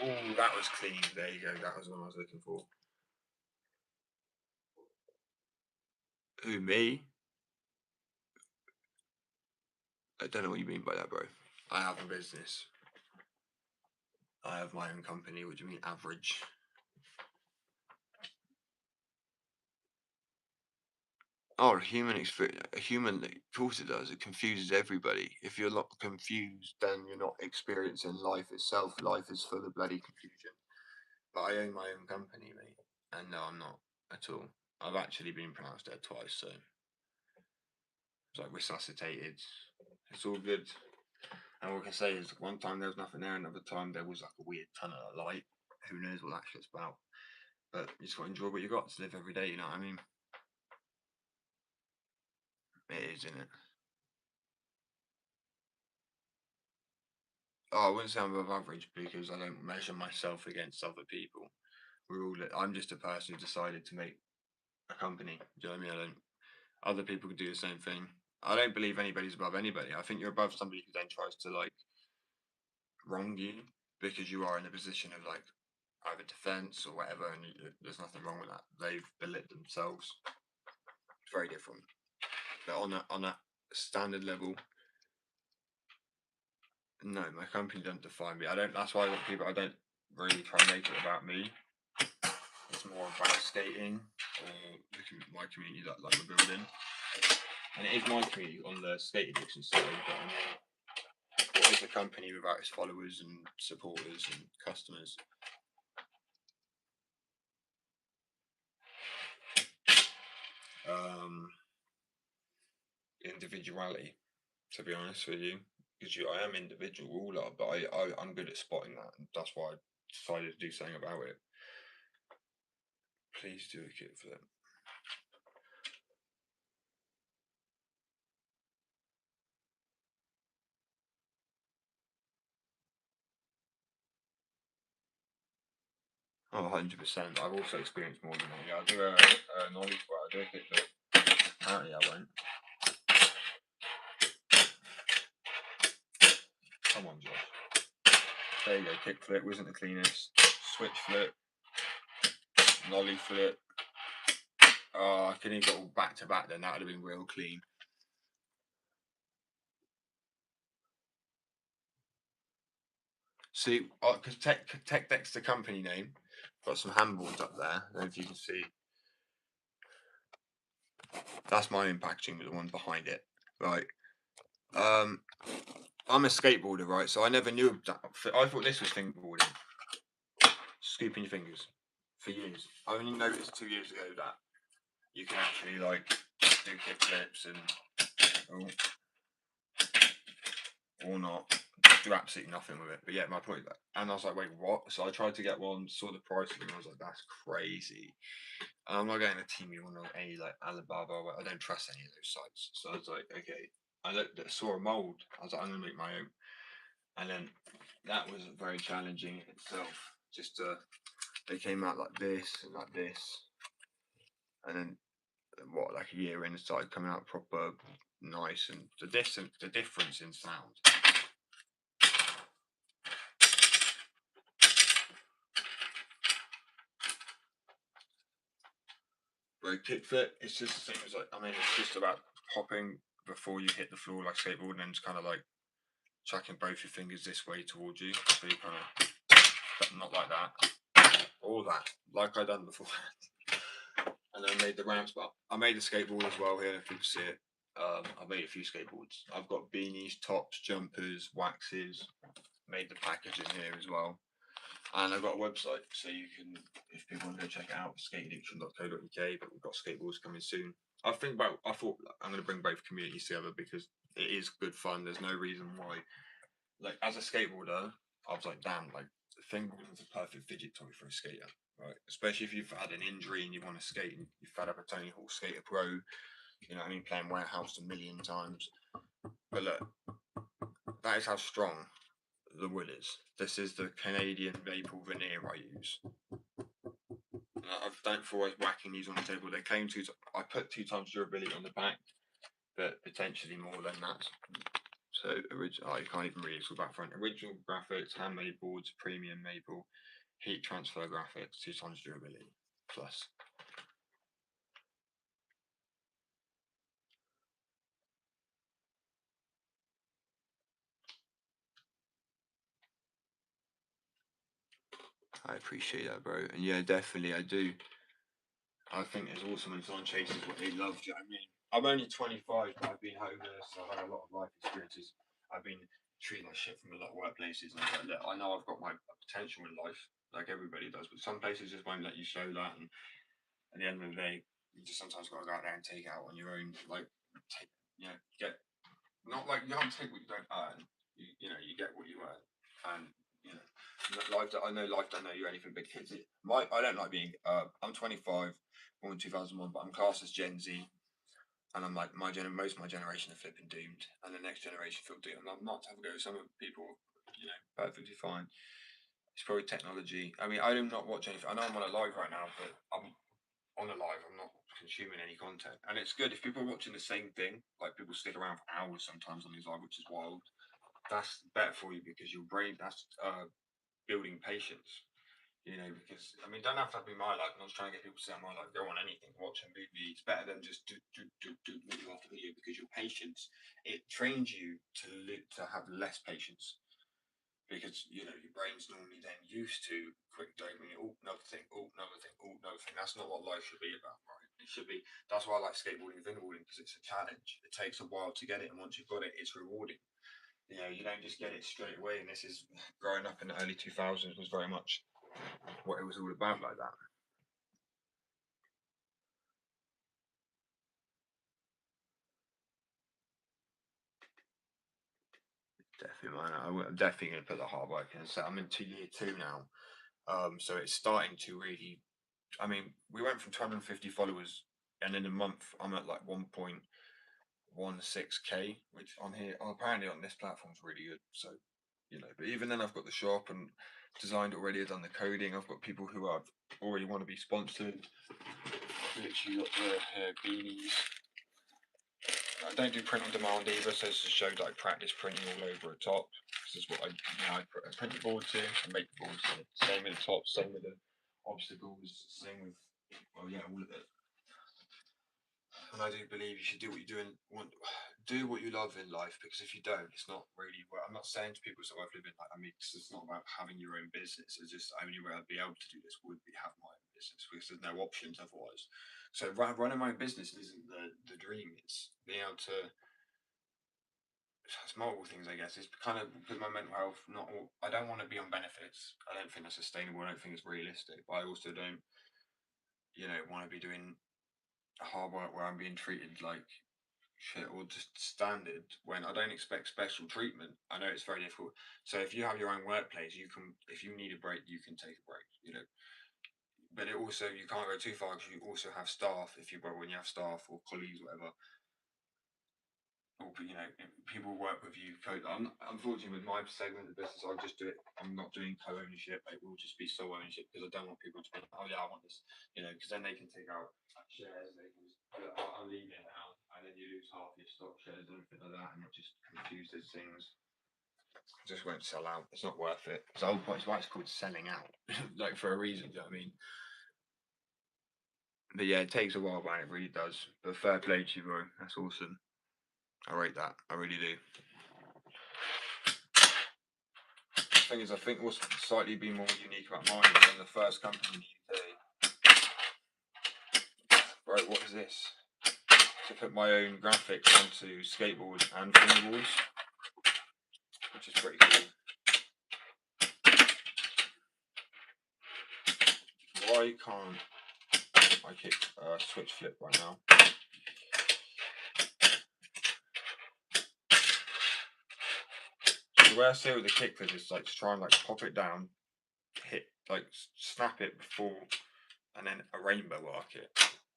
Oh, that was clean. There you go. That was what I was looking for. Who, me? I don't know what you mean by that, bro. I have a business. I have my own company. What do you mean, average? Oh, a human, of course it does. It confuses everybody. If you're not confused, then you're not experiencing life itself. Life is full of bloody confusion. But I own my own company, mate. And no, I'm not at all. I've actually been pronounced dead twice, so like resuscitated. It's all good. And what I can say is, one time there was nothing there, another time there was like a weird tunnel of light. Who knows what that shit's about? But you just got to enjoy what you got to live every day. You know what I mean? It is, isn't it? Oh, I wouldn't say I'm above average because I don't measure myself against other people. I'm just a person who decided to make a company. Do you know what I mean? I don't. Other people could do the same thing. I don't believe anybody's above anybody. I think you're above somebody who then tries to like wrong you because you are in a position of like either defense or whatever, and there's nothing wrong with that. They've belit themselves. It's very different. But on a standard level, no, my company doesn't define me. I don't. That's why I want people. I don't really try and make it about me. It's more about skating or my community that like we're building, and it is my community on the skate addiction side. But I mean, what is a company without its followers and supporters and customers? Individuality, to be honest with you, because I am individual, but I'm good at spotting that, and that's why I decided to do something about it. Please do a kickflip. Oh, 100%. I've also experienced more than that. Yeah, I do a knowledge where I do a kickflip. Apparently I won't. Come on, Josh. There you go, kickflip wasn't the cleanest. Switch flip. Nollie flip. Oh, I could have got all back to back then, that would have been real clean. See, because Tech Deck's the company name. Got some handboards up there. I don't know if you can see. That's my own packaging with the one behind it. Right. I'm a skateboarder, right? So I never knew that. I thought this was fingerboarding. Scooping your fingers for years. I only noticed 2 years ago that you can actually like do kick flips and or not do absolutely nothing with it. But yeah, my point. And I was like, wait, what? So I tried to get one, saw the price, and I was like, that's crazy. And I'm not getting a Temu or any like Alibaba. I don't trust any of those sites. So I was like, okay. Saw a mold. I was like, I'm gonna make my own. And then that was very challenging in itself. Just they came out like this and like this, and then like a year in, it started coming out proper nice, and the difference in sound. But kickflip, it's just the same as like, I mean, it's just about hopping before you hit the floor like skateboard, and then just kind of like chucking both your fingers this way towards you, so you kind of not like that, or that, like I done before. And then I made the ramps, but I made a skateboard as well here, if you can see it. I made a few skateboards. I've got beanies, tops, jumpers, waxes. Made the packaging here as well. And I've got a website, so you can, if people want to go check it out, skateaddiction.co.uk. But we've got skateboards coming soon. I thought I'm going to bring both communities together because it is good fun. There's no reason why. Like, as a skateboarder, I was like, damn, like, fingerboarding is a perfect fidget toy for a skater, right? Especially if you've had an injury and you want to skate and you've fed up a Tony Hawk Skater Pro, you know what I mean, playing Warehouse a million times. But look, that is how strong the wood is. This is the Canadian maple veneer I use. I don't feel like whacking these on the table. They claim I put 2 times durability on the back, but potentially more than that. So you can't even read it back front. Original graphics, handmade boards, premium maple, heat transfer graphics, 2 times durability plus. I appreciate that, bro. And yeah, definitely, I do. I think it's awesome when someone chases what they love. Do you know what I mean? I'm only 25, but I've been homeless. I've had a lot of life experiences. I've been treated like shit from a lot of workplaces. And I was like, look, I know I've got my potential in life, like everybody does, but some places just won't let you show that. And at the end of the day, you just sometimes got to go out there and take it out on your own. Like, you know, get not like you don't take what you don't earn. You know, you get what you earn, and you know, life. I know life don't know you anything big hits it. I don't like being. I'm 25, born in 2001, but I'm classed as Gen Z, and I'm like most of my generation are flipping doomed, and the next generation feel doomed. And I'm not to have a go. Some of people, you know, perfectly fine. It's probably technology. I mean, I do not watch anything. I know I'm on a live right now, but I'm on a live. I'm not consuming any content, and it's good if people are watching the same thing. Like people stick around for hours sometimes on these live, which is wild. That's better for you because your brain that's building patience. You know, because I mean, don't have to be my life. I'm not trying to get people to say my life. Go on anything, watch a movie. It's better than just do video after video because your patience it trains you to have less patience because you know your brain's normally then used to quick dopamine. Oh, another thing. Oh, another thing. Oh, another thing. That's not what life should be about, right? It should be. That's why I like skateboarding and fingerboarding because it's a challenge. It takes a while to get it, and once you've got it, it's rewarding. You know, you don't just get it straight away. And this is growing up in the early 2000s was very much what it was all about like that. Definitely, man. I'm definitely going to put the hard work in. So I'm into year two now. So it's starting to really. I mean, we went from 250 followers, and in a month, I'm at like 1.16k, which on here, apparently on this platform's really good. So, you know, but even then, I've got the shop and designed already. I've done the coding. I've got people who I've already want to be sponsored. I've literally got the beanies. I don't do print on demand either, so it's a show that I practice printing all over a top. This is what I print the boards here, I make the boards here. Same with the top, same with the obstacles, same with, well, yeah, all of it. And I do believe you should do what you do and do what you love in life because if you don't, it's not really. Well, I'm not saying to people it's not worth living. Like, I mean, it's not about having your own business. It's just only way I'd be able to do this would be have my own business because there's no options otherwise. So running my own business isn't the dream. It's being able to it's multiple things, I guess. It's kind of because my mental health. Not all, I don't want to be on benefits. I don't think that's sustainable. I don't think it's realistic. But I also don't, you know, want to be doing hard work where I'm being treated like shit or just standard when I don't expect special treatment. I know it's very difficult. So if you have your own workplace, you can. If you need a break, you can take a break. You know. But it also you can't go too far because you also have staff. If you when you have staff or colleagues, whatever, or you know people work with you. Unfortunately, with my segment of business, I just do it. I'm not doing co-ownership. It will just be sole ownership because I don't want people to be, oh yeah, I want this, you know, because then they can take out shares. They can just, I'll leave it now, and then you lose half your stock shares and everything like that, and it just confuses things. Just won't sell out. It's not worth it. It's the whole point. It's why it's called selling out, like for a reason. Do you know what I mean? But yeah, it takes a while, man. It really does. But fair play to you, bro. That's awesome. I rate that. I really do. Thing is, I think what's slightly been more unique about mine is I'm the first company in the UK. Right, what is this? To put my own graphics onto skateboards and fingerboards, which is pretty cool. Why can't I kick switch flip right now? So the way I see it with the kick flip is like to try and like pop it down, hit like snap it before, and then a rainbow arc it.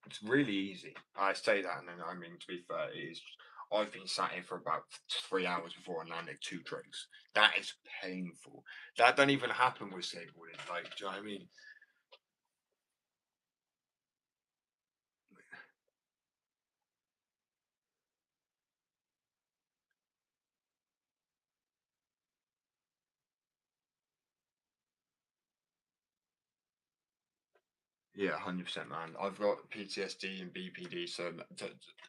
It's really easy. I say that, and then I mean to be fair, it is. I've been sat here for about 3 hours before I landed two tricks. That is painful. That don't even happen with skateboarding. Like, do you know what I mean? Yeah, 100%, man. I've got PTSD and BPD, so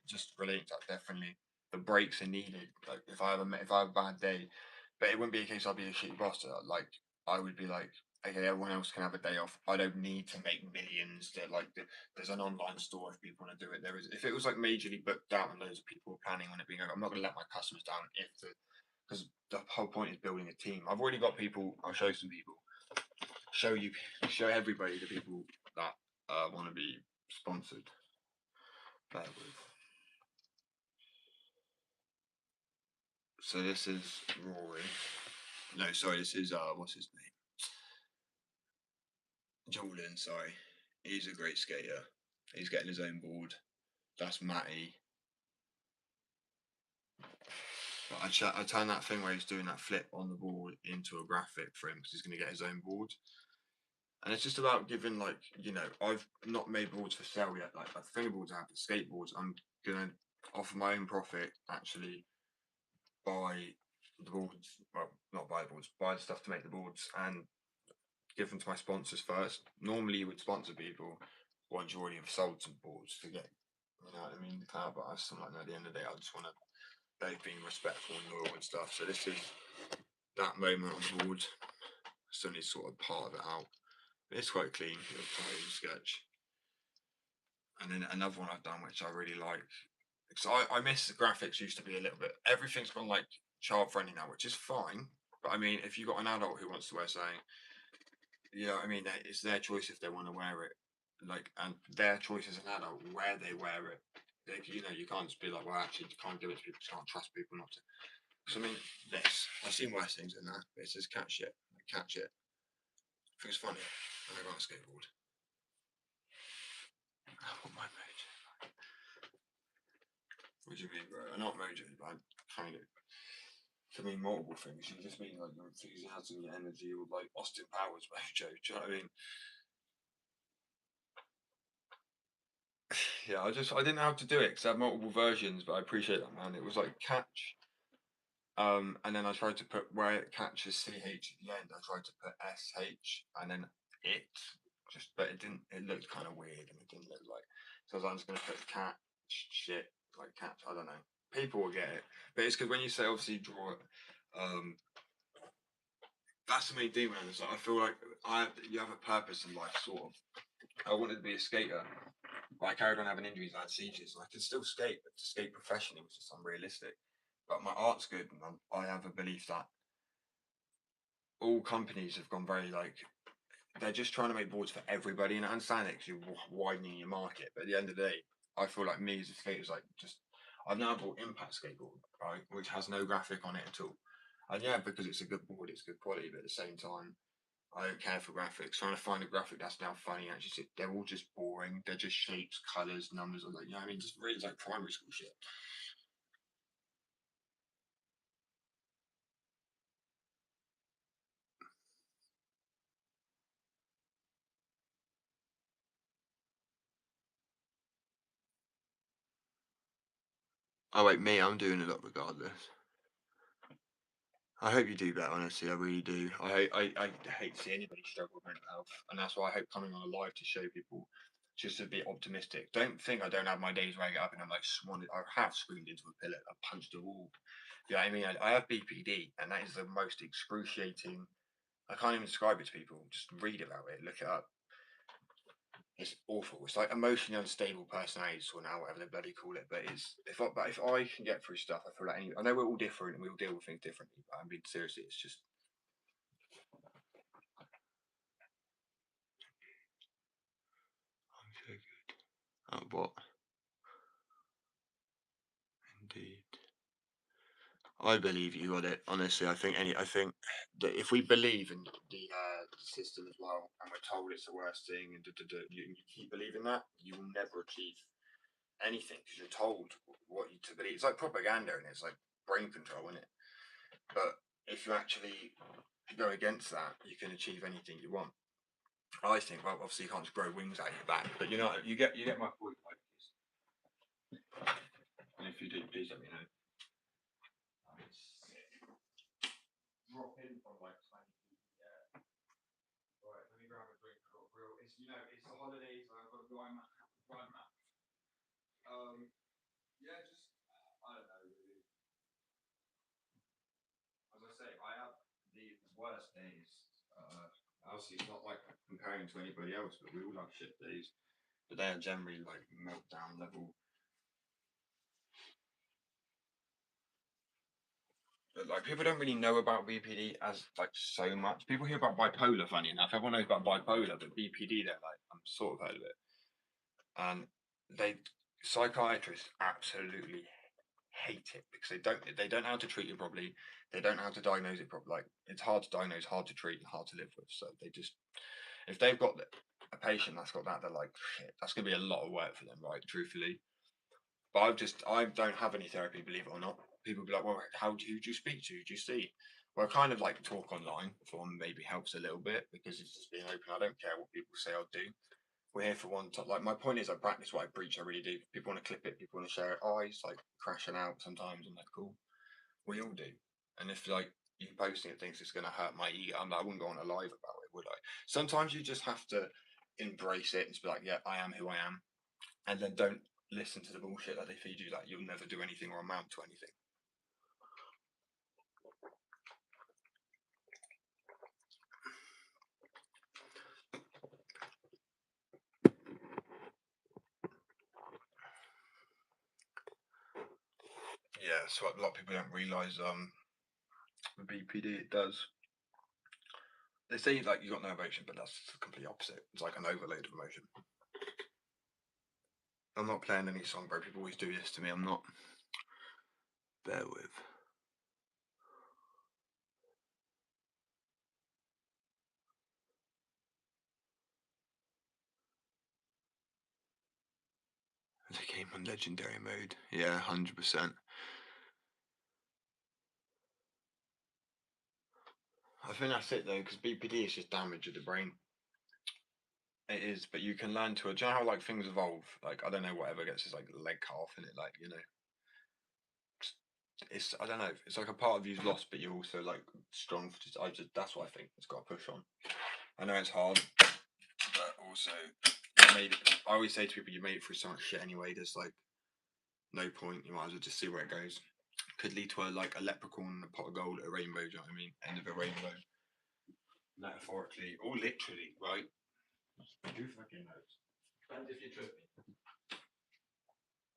just relate that definitely. The breaks are needed. Like if I have a bad day, but it wouldn't be a case I'd be a shitty boss. Like I would be like, okay, everyone else can have a day off. I don't need to make millions. There's an online store if people want to do it. There is. If it was like majorly booked out and loads of people are planning on it being, I'm not going to let my customers down because the whole point is building a team. I've already got people. I'll show some people. Show you, show everybody the people that want to be sponsored. Bear with. So this is Rory. No, sorry, this is what's his name? Jordan. Sorry, he's a great skater. He's getting his own board. That's Matty. But I turned that thing where he's doing that flip on the board into a graphic for him because he's going to get his own board. And it's just about giving, like, you know, I've not made boards for sale yet. Like the fingerboards I have, the skateboards, I'm gonna offer my own profit actually buy the boards. Well, not buy the boards, buy the stuff to make the boards and give them to my sponsors first. Normally, you would sponsor people once you already have sold some boards to get, you know what I mean, the cloud. But I just like, no, at the end of the day, I just want to. They've been respectful and loyal and stuff. So this is that moment on the board. Still need to sort of part of it out. It's quite clean, little tidy sketch. And then another one I've done which I really like. Because I miss the graphics used to be a little bit. Everything's gone like child friendly now, which is fine. But I mean, if you've got an adult who wants to wear something, you know what I mean, it's their choice if they want to wear it. Like, and their choice as an adult where they wear it. Like, you know, you can't just be like, well, actually, you can't give it to people. You can't trust people not to. So I mean, this I've seen worse things than that. But it says catch it, catch it. I think it's funny. And I got a skateboard. I want my mojo. What do you mean, bro? Not mojo, but kind of. To mean multiple things. You just mean like your enthusiasm, your energy, or like Austin Powers mojo. Do you know what I mean? Yeah, I didn't have to do it because I had multiple versions, but I appreciate that, man. It was like catch. And then I tried to put where it catches CH at the end, I tried to put SH and then it just, but it didn't, it looked kind of weird and it didn't look like, so I was like, I'm just going to put catch shit, like catch, I don't know. People will get it, but it's because when you say obviously draw it, that's the main thing, man. It's like, I feel like you have a purpose in life, sort of. I wanted to be a skater, but I carried on having injuries. I had seizures. I could still skate, but to skate professionally was just unrealistic. But my art's good, and I have a belief that all companies have gone very like they're just trying to make boards for everybody, and I understand it because you're widening your market. But at the end of the day, I feel like me as a skater is like just I've now bought Impact Skateboard, right, which has no graphic on it at all. And yeah, because it's a good board, it's good quality, but at the same time, I don't care for graphics. Trying to find a graphic that's now funny, actually, they're all just boring. They're just shapes, colours, numbers, or like, you know what I mean? Just really like primary school shit. Oh wait, me, I'm doing it up regardless. I hope you do better, honestly. I really do. I hate to see anybody struggle with mental health, and that's why I hope coming on a live to show people just to be optimistic. Don't think I don't have my days where I get up and I'm like swanning. I have screamed into a pillar, I punched a wall. You know what I mean? I have BPD, and that is the most excruciating. I can't even describe it to people. Just read about it, look it up. It's awful. It's like emotionally unstable personality disorder now, whatever they bloody call it. But it's if I can get through stuff, I feel like I know we're all different and we all deal with things differently. But I mean, seriously, it's just I'm so good. What? Indeed. I believe you got it. Honestly, I think that if we believe in the system as well, and we're told it's the worst thing, and you keep believing that, you will never achieve anything because you're told what you to believe. It's like propaganda, and it's like brain control, isn't it? But if you actually go against that, you can achieve anything you want. I think, well, obviously you can't just grow wings out your back, but you know, you get my point. Like, and if you do, please let me know. Drop in from like 20. Yeah. Right, let me grab a drink. I've got real. It's it's the holidays. I've got to grind that. Yeah, just I don't know. Really. As I say, I have the worst days. Obviously, it's not like comparing to anybody else, but we all have shit days. But they are generally like meltdown level. But like people don't really know about BPD as like so much. People hear about bipolar, funny enough. Everyone knows about bipolar, but BPD, they're like, I'm sort of heard of it. And they psychiatrists absolutely hate it because they don't know how to treat it properly. They don't know how to diagnose it properly. Like it's hard to diagnose, hard to treat, and hard to live with. So they just if they've got a patient that's got that, they're like, shit, that's gonna be a lot of work for them, right? Truthfully, but I don't have any therapy, believe it or not. People be like, well, who do you speak to? Who do you see? Well, I kind of like talk online for one, maybe helps a little bit because it's just being open. I don't care what people say I'll do. We're here for one top. Like my point is, I practice what I preach. I really do. People want to clip it. People want to share it. Oh, it's like crashing out sometimes. I'm like, cool. We all do. And if like you posting it thinks it's going to hurt my ego, I wouldn't go on a live about it, would I? Sometimes you just have to embrace it and just be like, yeah, I am who I am, and then don't listen to the bullshit that they feed you. That you'll never do anything or amount to anything. Yeah, so a lot of people don't realise the BPD it does. They say like you got no emotion, but that's the complete opposite. It's like an overload of emotion. I'm not playing any song, bro. People always do this to me. I'm not. Bear with. They came on legendary mode. Yeah, 100%. I think that's it though, because BPD is just damage of the brain. It is, but you can learn to. Do you know how like things evolve? Like I don't know, whatever gets his like leg cut off in it, like it's I don't know. It's like a part of you's lost, but you're also like strong. That's what I think. It's got to push on. I know it's hard, but also you made it. I always say to people, you made it through so much shit anyway. There's like no point. You might as well just see where it goes. Could lead to like a leprechaun and a pot of gold, a rainbow. Do you know what I mean? End of a rainbow. Metaphorically or literally, right? Who fucking knows? Depends if you trust me.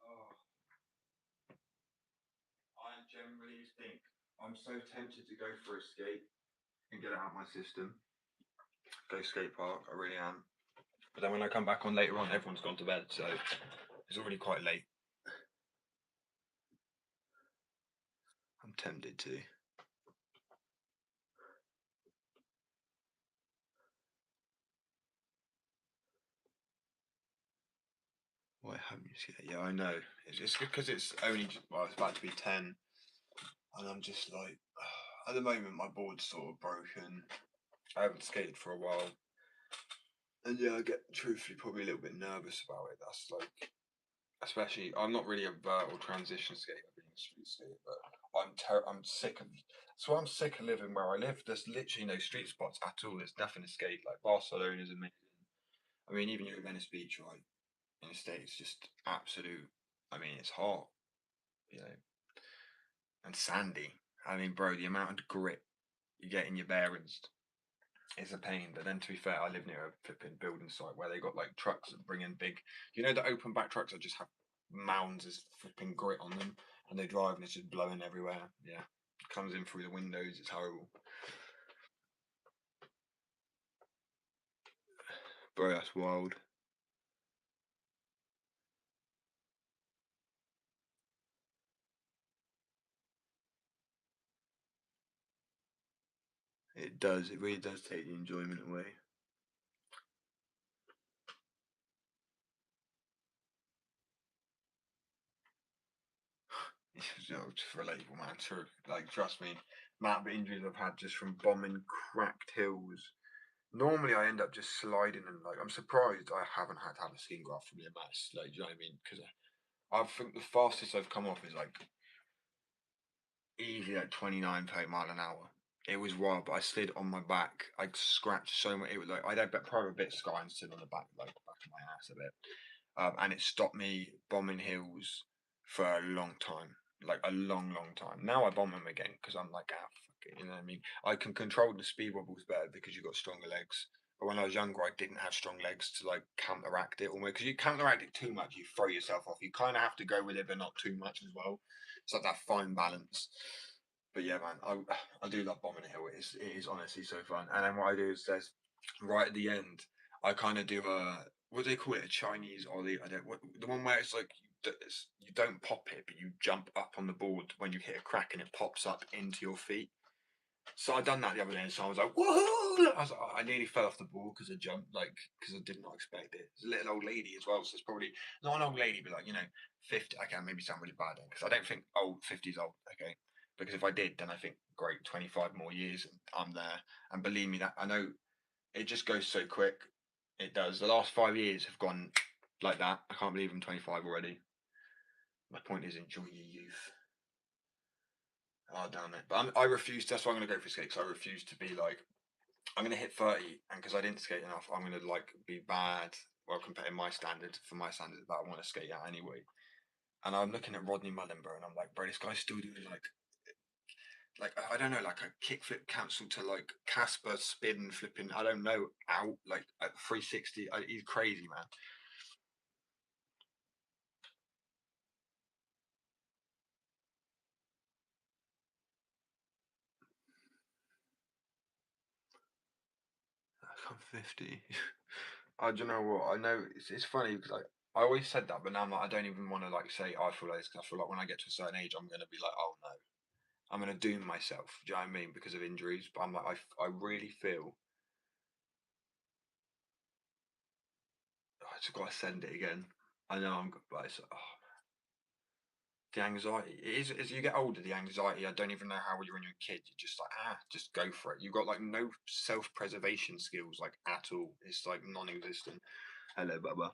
Oh, I generally think I'm so tempted to go for a skate and get it out of my system. Go skate park, I really am. But then when I come back on later on, everyone's gone to bed, so it's already quite late. I'm tempted to. Why haven't you skate? Yeah, I know. It's because it's only well, it's about to be 10, and I'm just like, at the moment my board's sort of broken. I haven't skated for a while, and yeah, I get truthfully probably a little bit nervous about it. That's like, especially I'm not really a vert or transition skater, being a street skater, but I'm sick of. So I'm sick of living where I live. There's literally no street spots at all. There's nothing to skate. Like Barcelona is amazing. I mean, even your Venice Beach, right, in the States, just absolute. I mean, it's hot, you know, and sandy. I mean, bro, the amount of grit you get in your bearings is a pain. But then, to be fair, I live near a flipping building site where they got like trucks that bring in big, the open back trucks that just have mounds of flipping grit on them, and they drive and it's just blowing everywhere. Yeah, it comes in through the windows. It's horrible, bro. That's wild. It does. It really does take the enjoyment away. Just relatable, man. True. Like, trust me, amount of injuries I've had just from bombing cracked hills. Normally, I end up just sliding and like I'm surprised I haven't had to have a skin graft from the MS. Like, do you know what I mean? Because I think the fastest I've come off is like easy at 29 per mile an hour. It was wild, but I slid on my back. I scratched so much. It was like I had a private bit scar and slid on the back, like back of my ass a bit. And it stopped me bombing hills for a long time, like a long, long time. Now I bomb them again because I'm like, ah, fuck it, you know what I mean? I can control the speed wobbles better because you've got stronger legs. But when I was younger, I didn't have strong legs to like counteract it almost. Because you counteract it too much, you throw yourself off. You kind of have to go with it, but not too much as well. It's like that fine balance. But yeah, man, I do love bombing a hill. It is honestly so fun. And then what I do is there's right at the end, I kind of do a what do they call it? A Chinese ollie? I don't what the one where it's like you you don't pop it, but you jump up on the board when you hit a crack, and it pops up into your feet. So I done that the other day, and so I was like, woohoo! I was like, I nearly fell off the board because I jumped, like, because I did not expect it. It's a little old lady as well, so it's probably not an old lady, but like, 50. I can maybe sound really bad then, because I don't think 50 is old, okay? Because if I did, then I think great, 25 more years, and I'm there. And believe me, that I know it just goes so quick. It does. The last 5 years have gone like that. I can't believe I'm 25 already. My point is, enjoy your youth. Oh damn it! But I refuse. That's why I'm gonna go for skate. Because I refuse to be like, I'm gonna hit 30, and because I didn't skate enough, I'm gonna like be bad. Well, comparing my standard for my standard that I want to skate at anyway. And I'm looking at Rodney Mullenberg, and I'm like, bro, this guy's still doing like I don't know, like a kickflip cancel to like Casper spin flipping. I don't know, out like at 360. He's crazy, man. I'm 50. I don't know what I know. It's funny because I always said that, but now I'm like, I don't even want to like say I feel like this, because I feel like when I get to a certain age, I'm gonna be like, oh no, I'm gonna doom myself. Do you know what I mean? Because of injuries. But I'm like, I really feel I just gotta send it again. I know I'm, but it's the anxiety. It is as you get older, the anxiety. I don't even know how when you're a kid. You're just like just go for it. You've got like no self-preservation skills like at all. It's like non-existent. Hello, Bubba.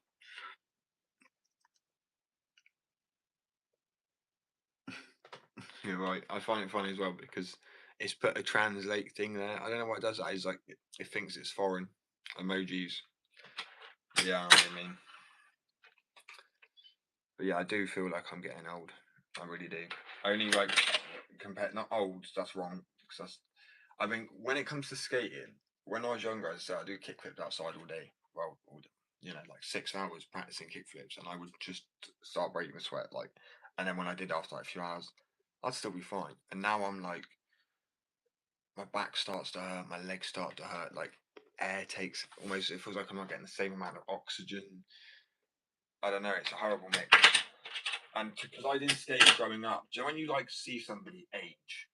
You're right. I find it funny as well because it's put a translate thing there. I don't know why it does that. It's like it thinks it's foreign emojis. Yeah, I mean, but yeah, I do feel like I'm getting old. I really do. Only like compared, not old. That's wrong. Because I mean, when it comes to skating, when I was younger, as I said, I do kickflips outside all day. Well, like 6 hours practicing kickflips, and I would just start breaking the sweat. Like, and then when I did after like a few hours, I'd still be fine. And now I'm like, my back starts to hurt, my legs start to hurt. Like, air takes almost. It feels like I'm not getting the same amount of oxygen. I don't know. It's a horrible mix. And because I didn't skate growing up, do you know when you like see somebody age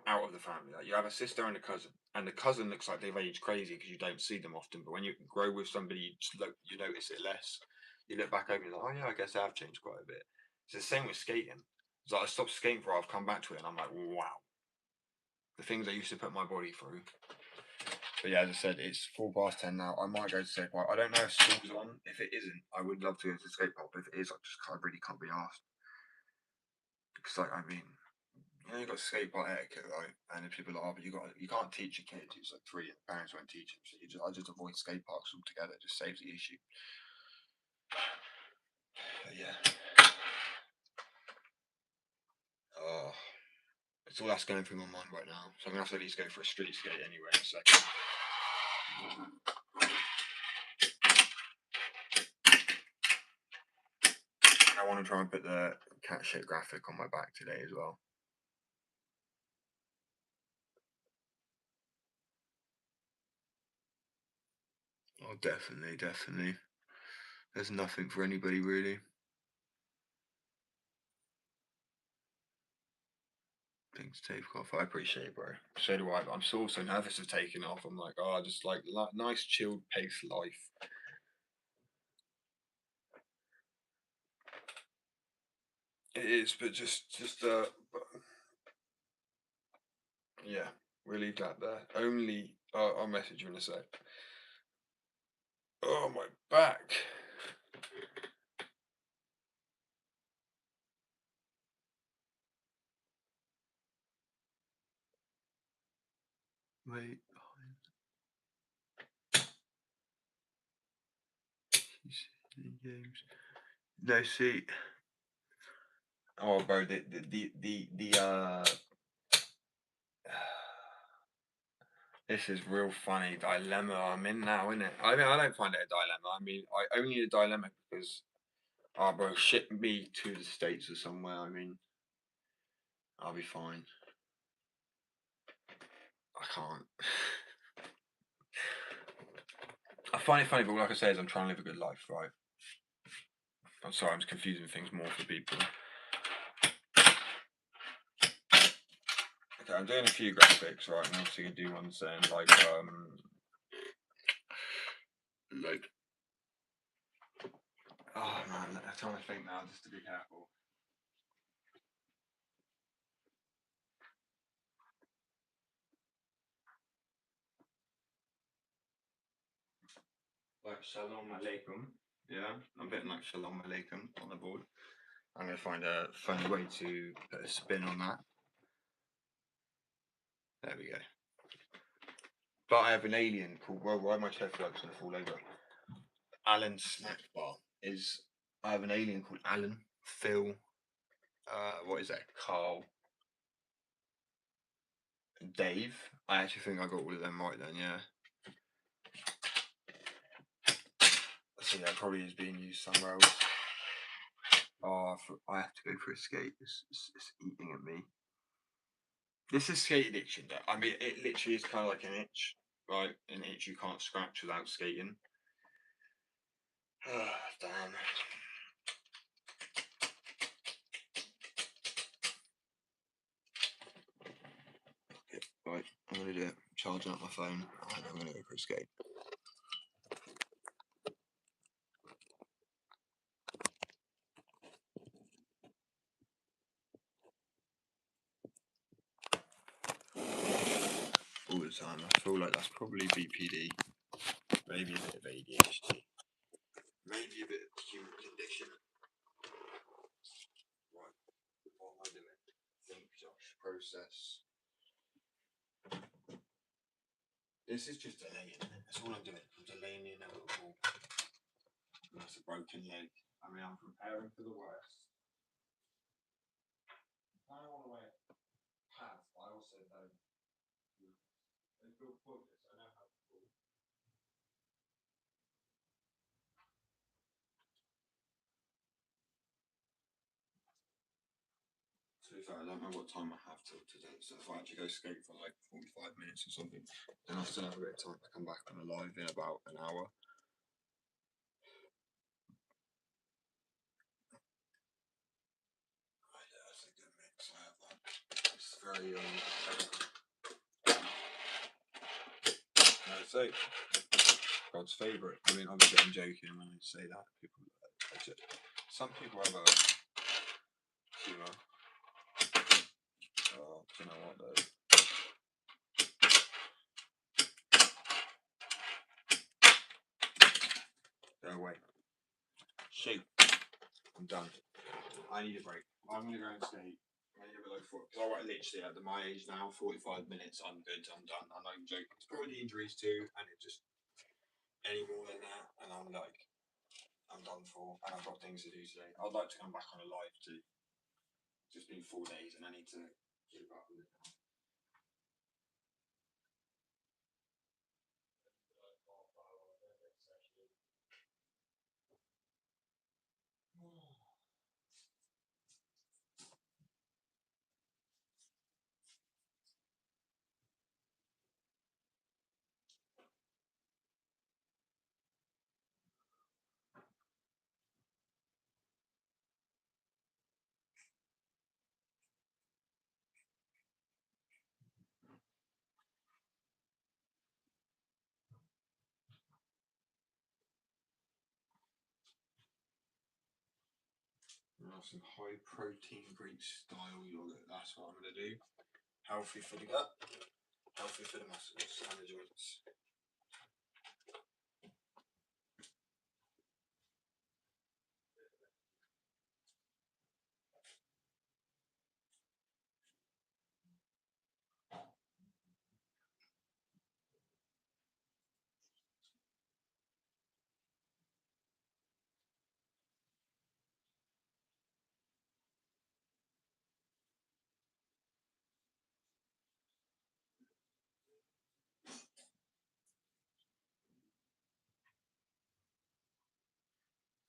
out of the family? Like you have a sister and the cousin looks like they've aged crazy because you don't see them often. But when you grow with somebody, you notice it less. You look back over, and you're like, oh yeah, I guess I've changed quite a bit. It's the same with skating. It's like I stopped skating for a while, I've come back to it, and I'm like, wow, the things I used to put my body through. But yeah, as I said, it's 10:04 now. I might go to skate park. I don't know if school's on. If it isn't, I would love to go to the skate park. But if it is, I really can't be asked. Because like, I mean, you got skate park etiquette, right? And if people are, but you can't teach a kid who's like 3 and parents won't teach him. So I just avoid skate parks altogether. It just saves the issue. But yeah. Oh, it's all that's going through my mind right now. So I'm gonna have to at least go for a street skate anyway in a second. And I want to try and put the cat shit graphic on my back today as well. Oh, definitely, definitely. There's nothing for anybody really. Things take off. I appreciate it, bro. So do I. But I'm so nervous of taking off. I'm like, oh, I just like nice chilled pace life. It is, but yeah, we'll leave that there. Only I'll message you in a sec. Oh, my back. Wait. Games. No, see. Oh, bro, this is real funny dilemma I'm in now, isn't it? I mean, I don't find it a dilemma. I mean, I only a dilemma because, bro, ship me to the States or somewhere. I mean, I'll be fine. I can't. I find it funny, but like I say, is I'm trying to live a good life, right? I'm sorry, I'm just confusing things more for people. Okay, I'm doing a few graphics, right? I'm obviously gonna do one saying like oh man, I'm trying to think now just to be careful. Like Shalom Alaikum, yeah? I'm putting like Shalom Alaikum on the board. I'm gonna find a funny way to put a spin on that. There we go. But I have an alien called, well, why my chest works gonna fall over? Alan Snack Bar is, I have an alien called Alan, Phil, what is that, Carl, Dave. I actually think I got all of them right then, yeah. So yeah, probably is being used somewhere else. Oh, I have to go for a skate. It's eating at me. This is skate addiction. I mean, it literally is kind of like an itch, right? An itch you can't scratch without skating. Damn. Okay, right, I'm gonna do it. Charging up my phone, and I'm gonna go for a skate. All the time. I feel like that's probably BPD, maybe a bit of ADHD, maybe a bit of human condition. Right, what am I doing? Think, Josh, process. This is just delaying it. That's all I'm doing. I'm delaying the inevitable. That's a broken leg. I mean, I'm preparing for the worst. I don't want to wear pads, but I also don't. They feel pointless. I know how to fall. To be fair, I don't know what time I have till today. So if I actually go skate for like 45 minutes or something, then I'll still have a bit of time to come back on the live in about an hour. Right, that's a good mix. I have that. It's very so God's favourite. I mean, obviously I'm joking when I say that. People, some people have a humour. Oh, do you know what though? Go away. Shoot. I'm done. I need a break. I'm gonna go and skate. I need a bit because I literally at my age now, 45 minutes, I'm good, I'm done. I'm not even joking. It's probably the injuries too, and it just any more than that, and I'm like, I'm done for, and I've got things to do today. I'd like to come back on a live too. It's just been 4 days, and I need to keep up with it now. Some high protein Greek style yogurt. That's what I'm gonna do. Healthy for the gut, healthy for the muscles and the joints.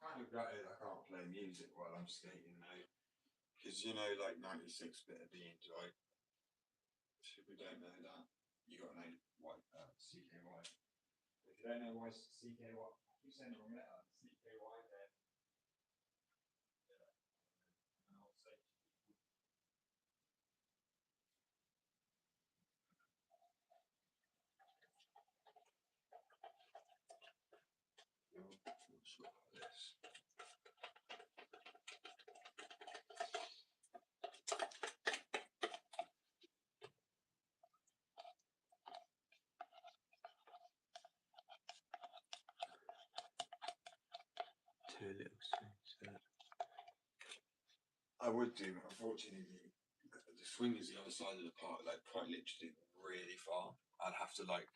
Kind of gutted I can't play music while I'm skating now. Because you know, like 96 bit of beans, right? If you don't know that, you got to know what CKY. If you don't know why CKY, you send the wrong letter. CKY then just got like this. Two little swings there. I would do, but unfortunately, the swing is the other side of the park, like quite literally really far. I'd have to like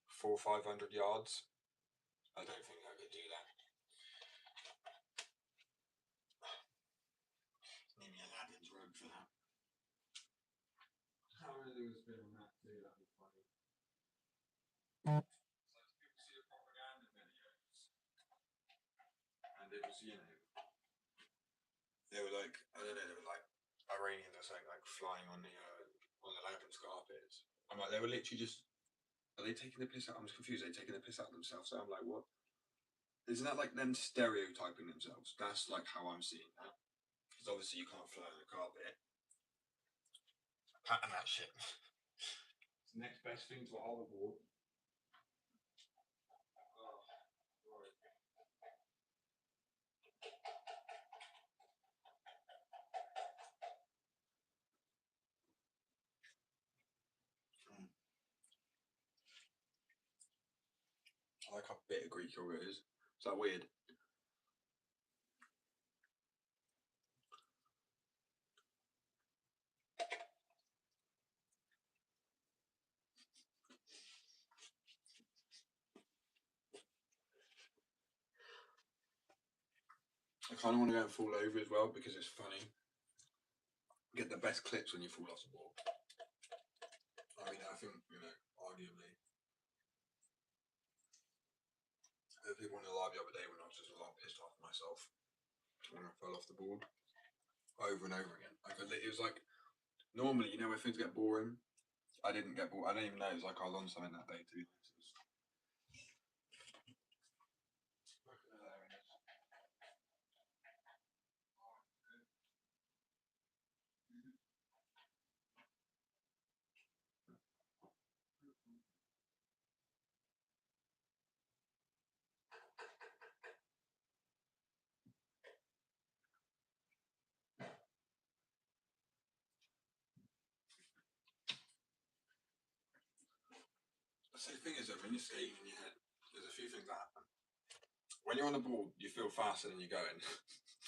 400 or 500 yards. I don't think I could do that. Need me Aladdin's robe for that. How many things been on that too? That'd be funny. So people see the propaganda videos, and it was, you know, they were like, I don't know, they were like Iranians or something, like flying on the Aladdin's carpets. I'm like, they were literally just, are they taking the piss out? I'm just confused. Are they taking the piss out of themselves? So I'm like, what? Isn't that like them stereotyping themselves? That's like how I'm seeing that. Because obviously you can't fly on the carpet. Pattern that shit. It's the next best thing to a hoverboard. Oh, right. I like how bitter Greek yogurt is. Is that weird? I kind of want to go and fall over as well because it's funny. Get the best clips when you fall off the board. I mean, I think, you know, arguably. I had people on the live the other day when I was just a lot pissed off myself when I fell off the board over and over again. Like, it was like, normally, you know, when things get boring, I didn't get bored. I don't even know. It was like I was on something that day, to be honest. So the thing is that when you're skating in your head, there's a few things that happen. When you're on the board, you feel faster than you're going.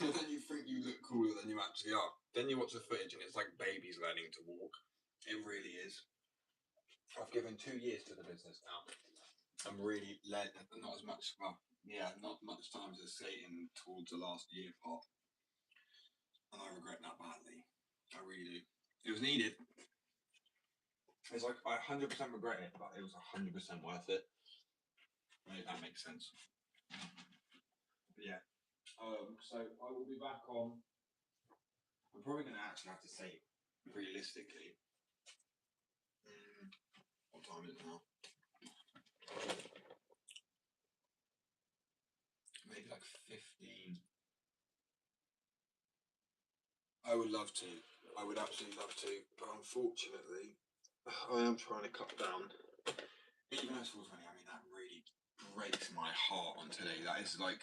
And then you think you look cooler than you actually are. Then you watch the footage and it's like babies learning to walk. It really is. I've given 2 years to the business now. I'm really led, not as much, well, yeah, not much time as skating towards the last year part. And I regret that badly. I really do. It was needed. It's like I 100% regret it, but it was 100% worth it. Maybe that makes sense. But yeah. So I will be back on. I'm probably going to actually have to say, realistically, what time is it now? Maybe like 15. I would love to. I would absolutely love to, but unfortunately, I am trying to cut down. Even though it's 4:20, I mean, that really breaks my heart on today. That is like,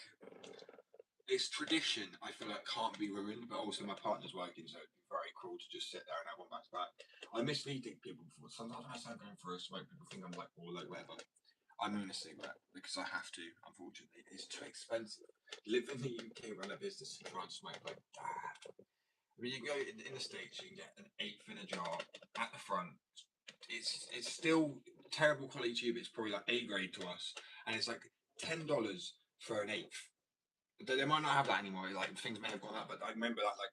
it's tradition, I feel like can't be ruined, but also my partner's working, so it'd be very cruel to just sit there and have one back to back. I misleading people before. Sometimes when I start going for a smoke, people think I'm like, all like whatever. I'm doing a cigarette because I have to, unfortunately. It's too expensive. Live in the UK, run a business and try and smoke like that. I mean, you go in the States, you can get an eighth in a jar at the front. It's still terrible quality tube. It's probably like A grade to us, and it's like $10 for an eighth. They might not have that anymore. Like things may have gone up, but I remember that like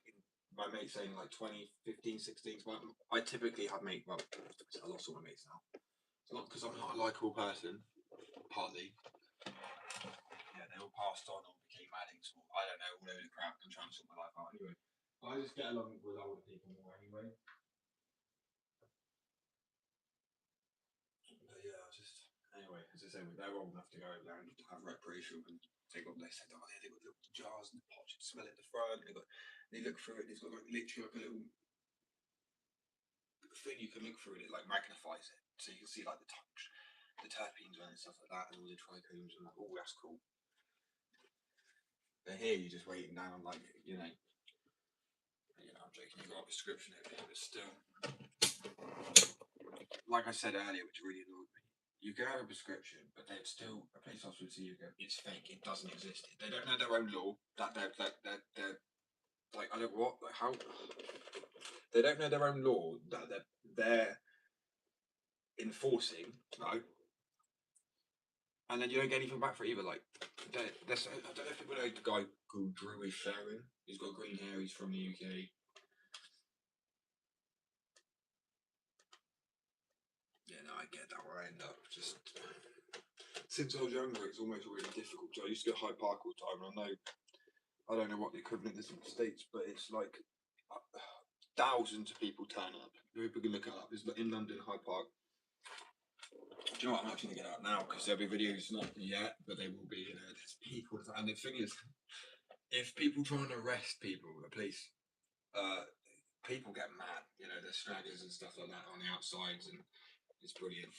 my mate saying like 2015, 16. I typically have mate. Well, I lost all my mates now. It's not because I'm not a likable person. Partly. Yeah, they all passed on or became addicts or I don't know, all over the crap and trying to sort my life out anyway. I just get along with older people more anyway. But yeah, anyway, as I say, they're old enough to go over there and have recreational and they said, oh yeah, they've got little jars and the pots, you smell it at the front, they look through it, it's got like literally like a little thing you can look through and it like magnifies it. So you can see like the terpenes and stuff like that and all the trichomes and like, oh that's cool. But here you're just waiting down, like, I'm joking, you've got a prescription over here, but still. Like I said earlier, which really annoyed me, you can have a prescription, but they'd still, a police officer would see you and go, it's fake, it doesn't exist. They don't know their own law, that they're like, I don't, what, like, how, they don't know their own law, that they're enforcing, right? And then you don't get anything back for it either. Like, there's, I don't know if people know the guy called Drew is Sharon. He's got green hair. He's from the UK. Yeah, no, I get that. Where I end up just since I was younger, it's almost really difficult. So I used to go to Hyde Park all the time, and I don't know what the equivalent is in the States, but it's like thousands of people turn up. People can look it up. It's in London, Hyde Park. Do you know what? I'm actually gonna get out now because there'll be videos, not yet, but they will be. There's people, and the thing is, if people try and arrest people, the police, people get mad. There's straggers and stuff like that on the outsides, and it's brilliant.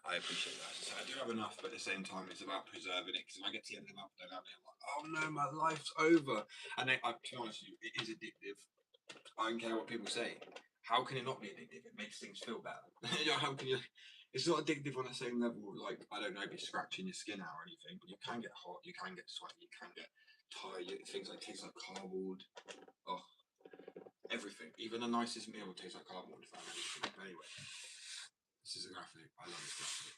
I appreciate that. So I do have enough, but at the same time, it's about preserving it. Because if I get to the end of the month, I don't have it. I'm like, oh no, my life's over. And to be honest with you, it is addictive. I don't care what people say. How can it not be addictive? It makes things feel better. How can you? It's not addictive on the same level. Like, I don't know, be scratching your skin out or anything, but you can get hot, you can get sweaty, you can get tired. Things like taste like cardboard. Oh, everything. Even the nicest meal tastes like cardboard. Anyway, this is a graphic. I love this graphic.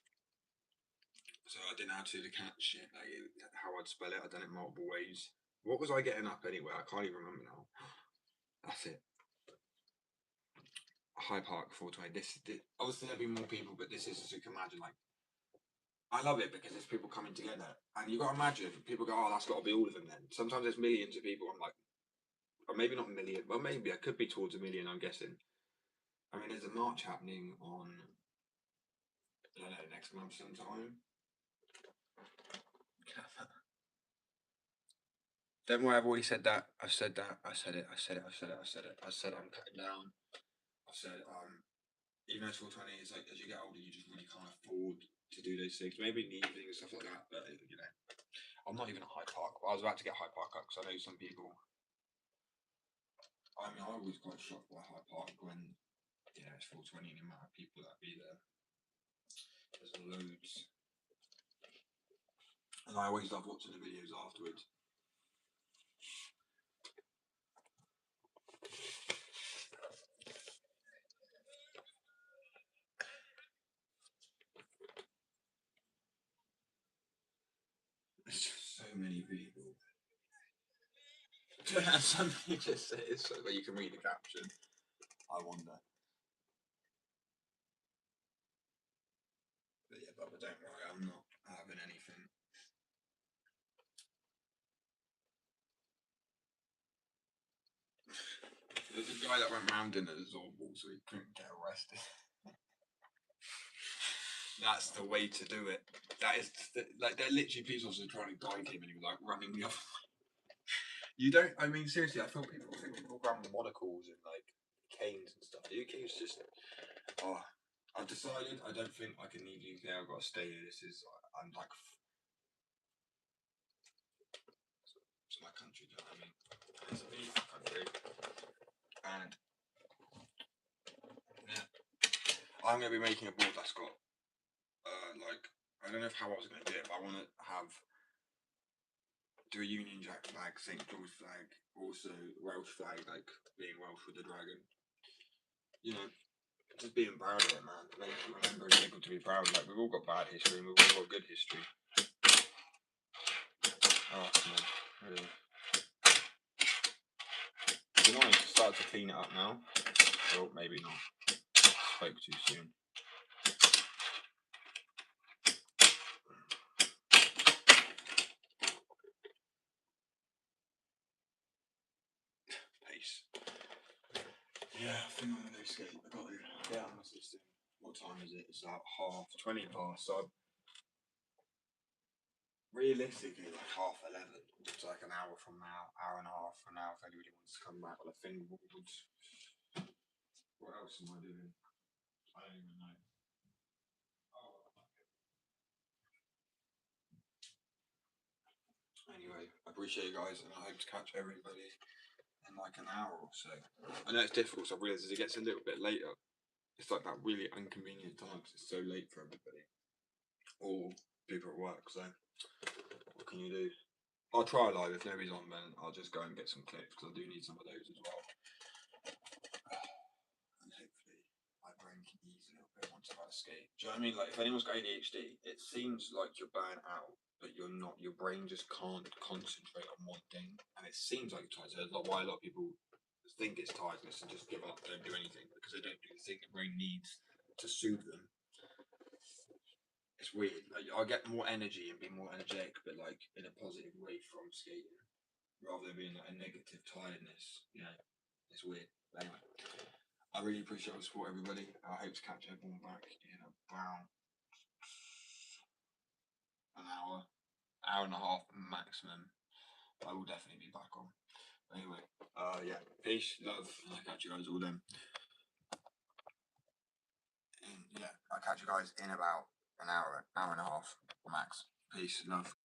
So I didn't know how to do the cat shit, like how I'd spell it. I'd done it multiple ways. What was I getting up anyway? I can't even remember now. That's it. Hyde Park 420. This obviously there'll be more people, but this is, as you can imagine, like, I love it because it's people coming together, and you got to imagine people go, oh, that's got to be all of them. Then sometimes there's millions of people. I'm like, or maybe not a million. Well, maybe I could be towards a million. I'm guessing. I mean, there's a march happening on, I don't know, next month sometime. Don't worry, I've already said that. I've said that. I said it. I said it. I said it. I said it. I said I'm cutting down. I said even though it's 420, it's like as you get older, you just really can't afford to do those things. Maybe in the evening and stuff like that. But I'm not even at Hyde Park. I was about to get Hyde Park up because I know some people. I mean, I was quite shocked by Hyde Park when it's 420 and the amount of people that be there. There's loads. And I always love watching the videos afterwards. There's just so many people. Somebody just said it so that you can read the caption. I wonder. But yeah, Bubba, don't worry, I'm not having anything. There's a guy that went round in a Zorball so he couldn't get arrested. That's the way to do it. That is like they're literally police officers trying to guide him, and he was like running the other way. You don't. I mean, seriously, I think people grab monocles and like canes and stuff. The UK's just. Oh, I've decided I don't think I can leave UK. I've got to stay here. I'm like. It's my country. Do you know what I mean? It's a beautiful country, and yeah, I'm gonna be making a board that's got like I don't know how I was gonna do it, but I want to do a Union Jack flag, St George flag, also Welsh flag, like being Welsh with the dragon. Just being proud of it, man. Make you remember and able to be proud. Like, we've all got bad history and we've all got good history. Oh, come on. Really. It's annoying to start to clean it up now. Or maybe not. Spoke too soon. Pace. Yeah, I think I'm gonna escape. I got to get out of my system. What time is it? It's about 20 past. So realistically, like 11:30. It's like an hour from now, hour and a half from now. If anybody wants to come back, well, I think what else am I doing? I don't even know. I appreciate you guys, and I hope to catch everybody in like an hour or so. I know it's difficult, so I realise as it gets a little bit later, it's like that really inconvenient time because it's so late for everybody, or people at work. So what can you do? I'll try live. If nobody's on, then I'll just go and get some clips because I do need some of those as well. And hopefully my brain can ease a little bit once I've had a skate. Do you know what I mean? Like if anyone's got ADHD, it seems like you're burnt out, but you're not. Your brain just can't concentrate on one thing, and it seems like it's tired. So that's why a lot of people think it's tiredness and just give up, don't do anything because they don't do the thing the brain needs to soothe them. It's weird. Like, I get more energy and be more energetic, but like in a positive way from skating, rather than being like a negative tiredness. You know, it's weird. But anyway, I really appreciate the support, everybody. I hope to catch everyone back in about an hour and a half maximum. I will definitely be back on. Anyway, yeah, peace, love, and I'll catch you guys all then. And yeah, I'll catch you guys in about an hour and a half max. Peace, love.